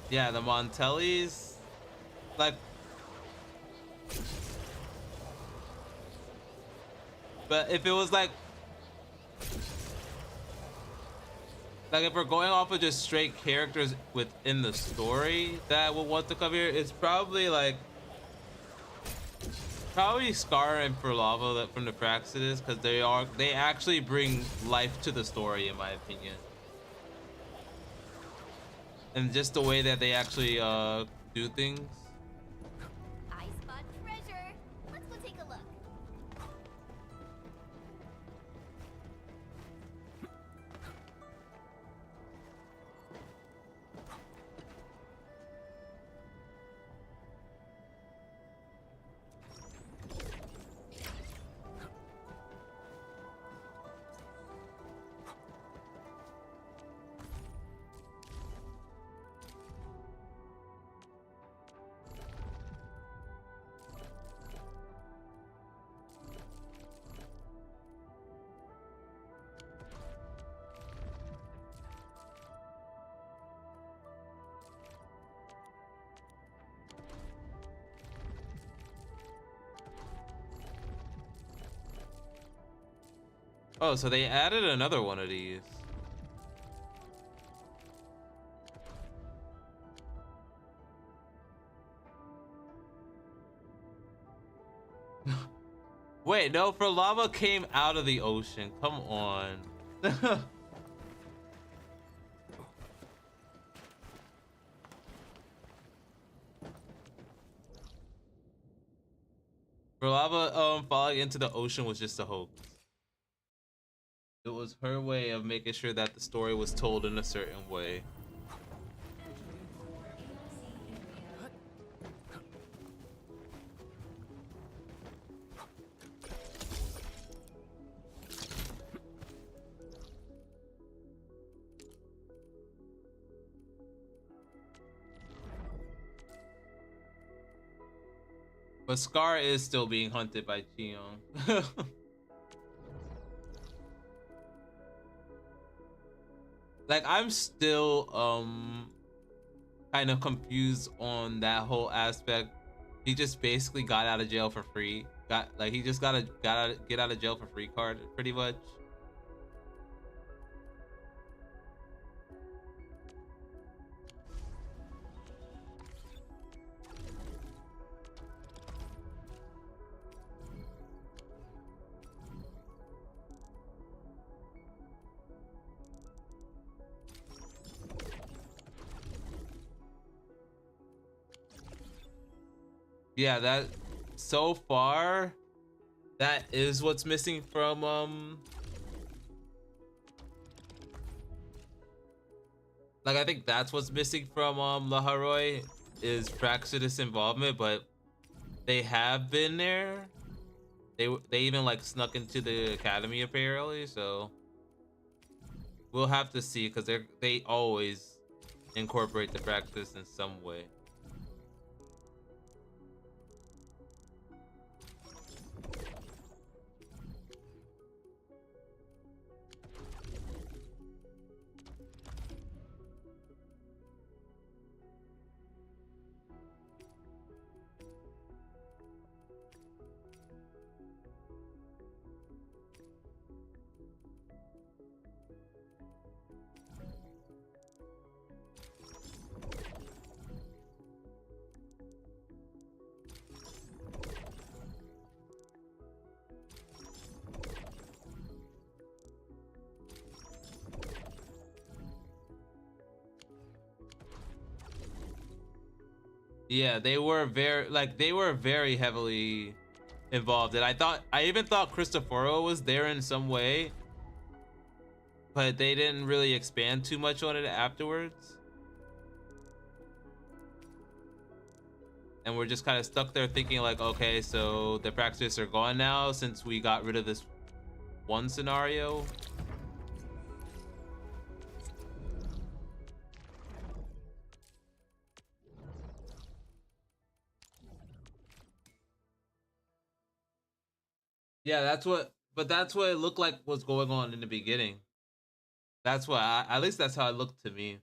Yeah, the Montellis, like, but if it was like if we're going off of just straight characters within the story that will want to come here, it's probably like Scar and Lava that from the Praxidus, because they actually bring life to the story in my opinion. And just the way that they actually do things. I spot treasure. Let's go take a look. Oh, so they added another one of these. Wait, no, for lava came out of the ocean. Come on. For lava falling into the ocean was just a hoax. It was her way of making sure that the story was told in a certain way. But Scar is still being hunted by Cheong. Like, I'm still kind of confused on that whole aspect. He just basically got out of jail for free. He just got a get out of jail for free card pretty much. Yeah, that so far that is what's missing from like, I think that's what's missing from La Haroy is Praxidus involvement, but they have been there. They even like snuck into the academy apparently, so we'll have to see, because they always incorporate the Praxidus in some way. Yeah, they were very heavily involved, and I even thought Cristoforo was there in some way. but they didn't really expand too much on it afterwards. And we're just kind of stuck there thinking like, okay, so the practices are gone now since we got rid of this one scenario. Yeah, that's what it looked like was going on in the beginning. That's what at least that's how it looked to me.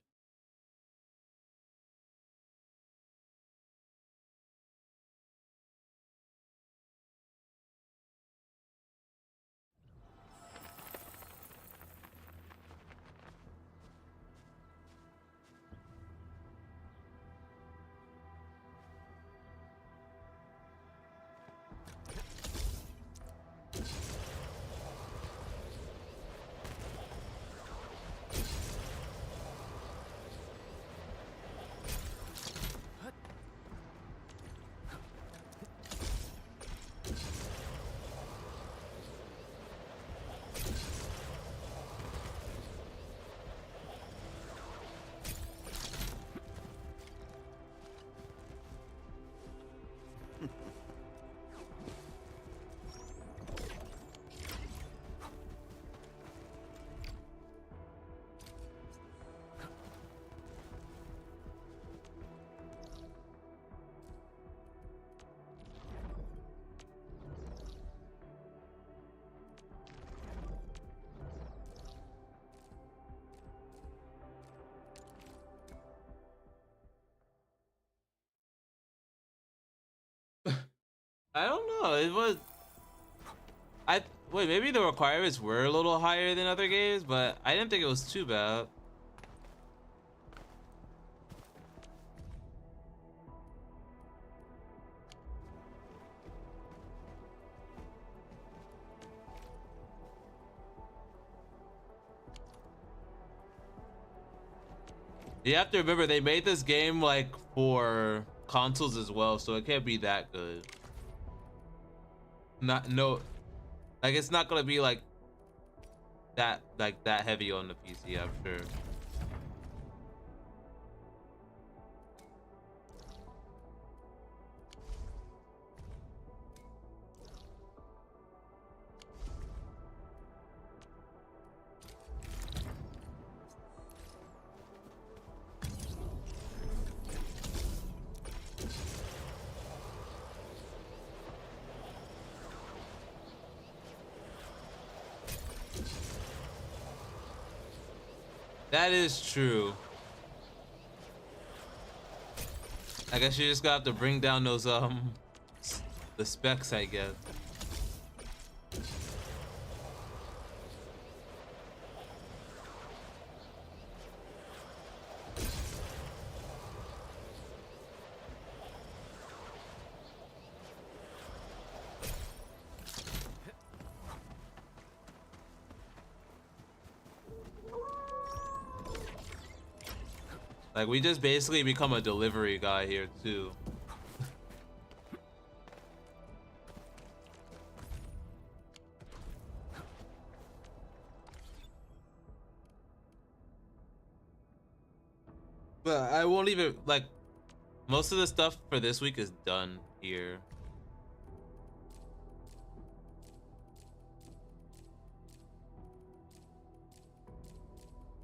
I don't know. It was wait, maybe the requirements were a little higher than other games, but I didn't think it was too bad. You have to remember they made this game like for consoles as well, so it can't be that good. No, like it's not gonna be like that heavy on the PC, I'm sure. That is true. I guess you just gotta have to bring down those the specs, I guess. Like we just basically become a delivery guy here too. But I won't even like most of the stuff for this week is done here.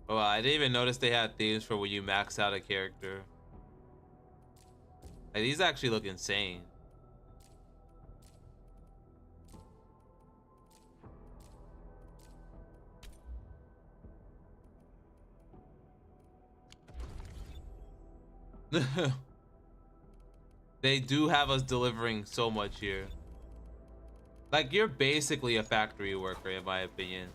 Oh, I didn't even notice they had themes for when you max out a character. Like, these actually look insane. They do have us delivering so much here. Like, you're basically a factory worker, in my opinion.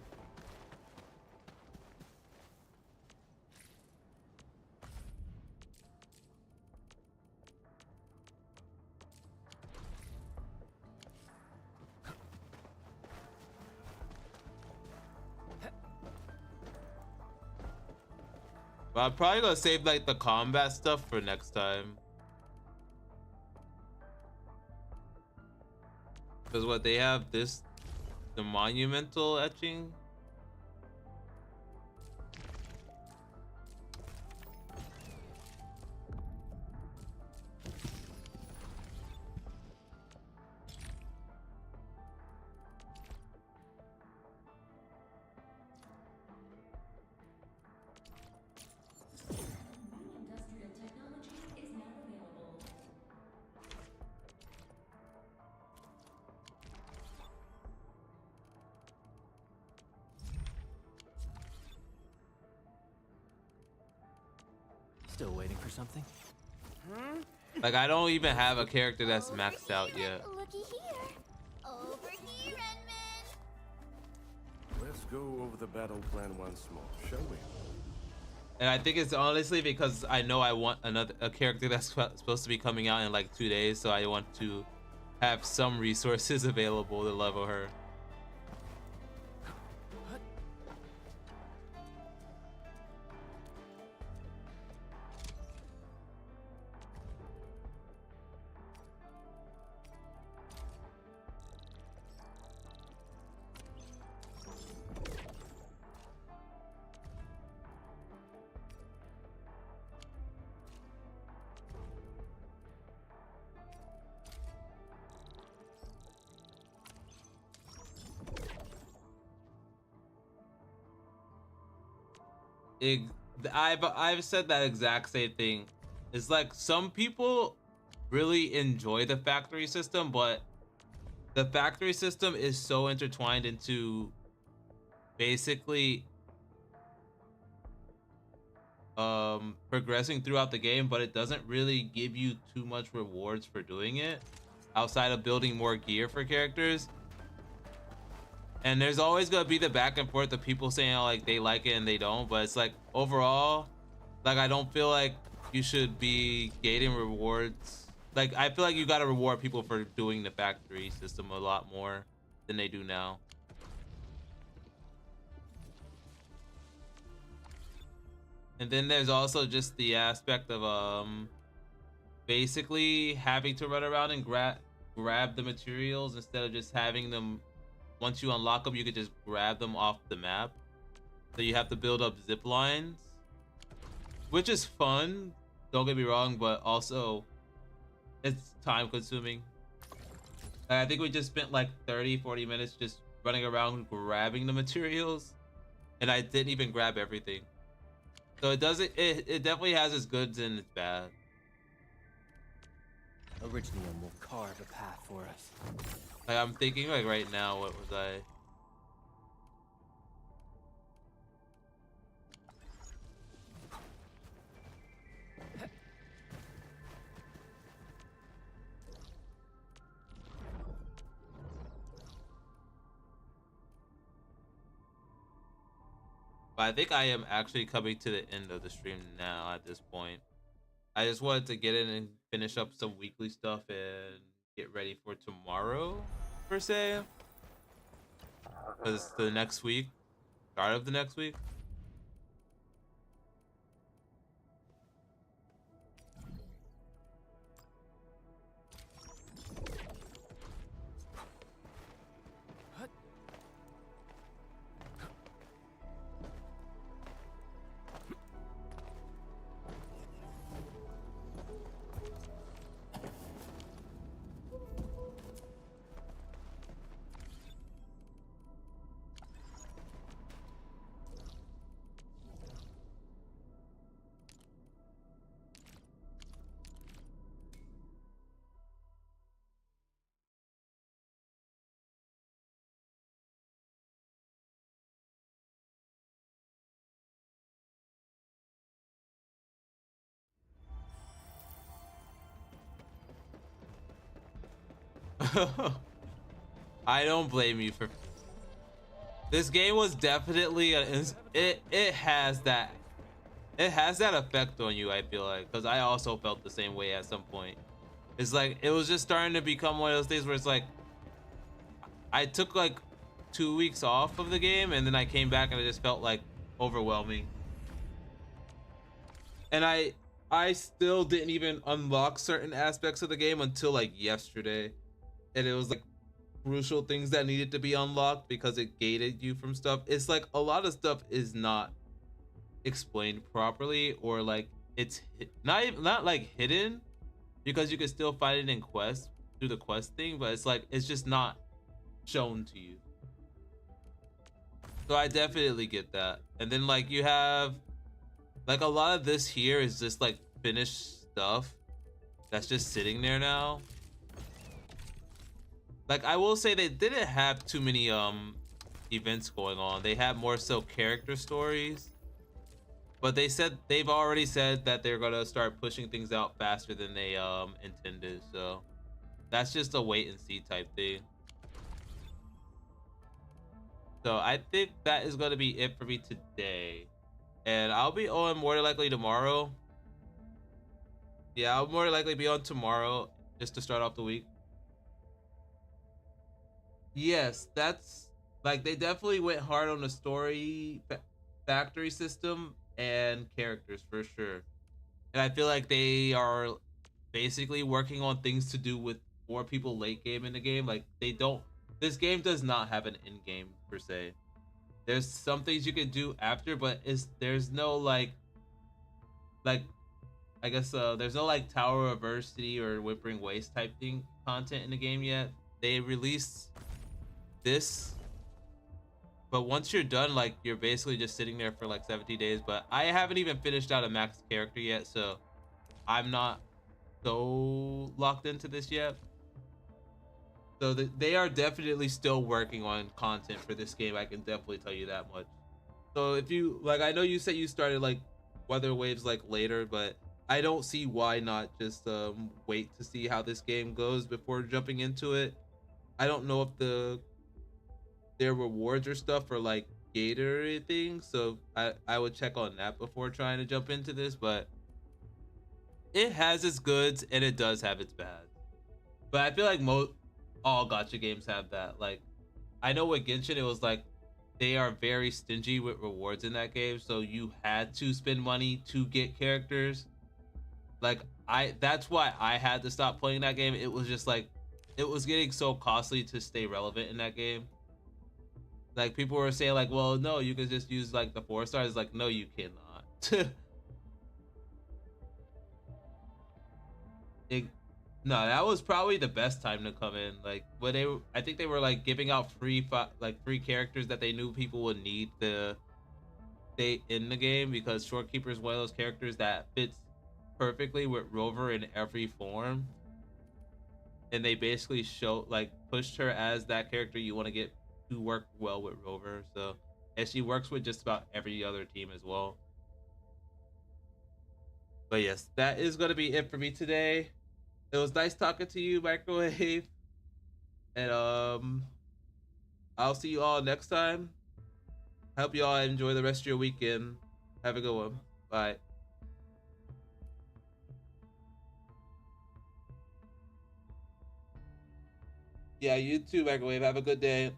But I'm probably gonna save like the combat stuff for next time. Because what they have this, the monumental etching. Still waiting for something? Like, I don't even have a character that's maxed out yet. Looky here. Over here, Redmond. Let's go over the battle plan once more, shall we? And I think it's honestly because I know I want a character that's supposed to be coming out in like 2 days, so I want to have some resources available to level her. I've said that exact same thing. It's like some people really enjoy the factory system, but the factory system is so intertwined into basically progressing throughout the game, but it doesn't really give you too much rewards for doing it outside of building more gear for characters. And there's always gonna be the back and forth of people saying like they like it and they don't, but it's like overall, like I don't feel like you should be gating rewards. Like I feel like you gotta reward people for doing the factory system a lot more than they do now. And then there's also just the aspect of basically having to run around and grab the materials instead of just having them. Once you unlock them, you could just grab them off the map. So you have to build up zip lines, which is fun, don't get me wrong, but also it's time consuming. I think we just spent like 30-40 minutes just running around grabbing the materials, and I didn't even grab everything. So it definitely has its goods and its bad. Originum will carve a path for us. Like I'm thinking like right now, what was I? But I think I am actually coming to the end of the stream now at this point. I just wanted to get in and finish up some weekly stuff and get ready for tomorrow, per se. Because it's the next week, start of the next week. I don't blame you for this game. Was definitely it has that effect on you, I feel like, because I also felt the same way at some point. It's like it was just starting to become one of those things where it's like I took like 2 weeks off of the game and then I came back and it just felt like overwhelming, and I still didn't even unlock certain aspects of the game until like yesterday. And it was like crucial things that needed to be unlocked because it gated you from stuff. It's like a lot of stuff is not explained properly, or like it's not like hidden, because you can still find it in quests through the quest thing, but it's like it's just not shown to you. So I definitely get that. And then like you have like a lot of this here is just like finished stuff that's just sitting there now. Like I will say they didn't have too many events going on. They had more so character stories But they've already said that they're gonna start pushing things out faster than they intended. So that's just a wait and see type thing. So I think that is gonna be it for me today, and I'll be on more than likely tomorrow. Yeah, I'll more than likely be on tomorrow just to start off the week. Yes, that's like they definitely went hard on the story factory system and characters for sure. And I feel like they are basically working on things to do with more people late game in the game. Like they don't this game does not have an end game per se. There's some things you can do after, but there's no like I guess there's no like Tower of Adversity or Whimpering Waste type thing content in the game yet. They released this, but once you're done, like you're basically just sitting there for like 70 days. But I haven't even finished out a max character yet, so I'm not so locked into this yet. So they are definitely still working on content for this game. I can definitely tell you that much. So if you like, I know you said you started like Weather Waves like later, but I don't see why not just wait to see how this game goes before jumping into it. I don't know if their rewards or stuff are like gator things, so I would check on that before trying to jump into this. But it has its goods and it does have its bads. But I feel like all gacha games have that. Like I know with Genshin it was like they are very stingy with rewards in that game, so you had to spend money to get characters. Like that's why I had to stop playing that game. It was just like it was getting so costly to stay relevant in that game. Like people were saying like, well, no, you can just use like the 4 stars. Like, no, you cannot. it, no, that was probably the best time to come in. Like when I think they were like giving out free characters that they knew people would need to stay in the game, because Shorekeeper is one of those characters that fits perfectly with Rover in every form. And they basically pushed her as that character you want to get to work well with Rover. So, and she works with just about every other team as well. But yes, that is going to be it for me today. It was nice talking to you, Microwave. And I'll see you all next time. Hope you all enjoy the rest of your weekend. Have a good one. Bye. Yeah, you too, Microwave. Have a good day.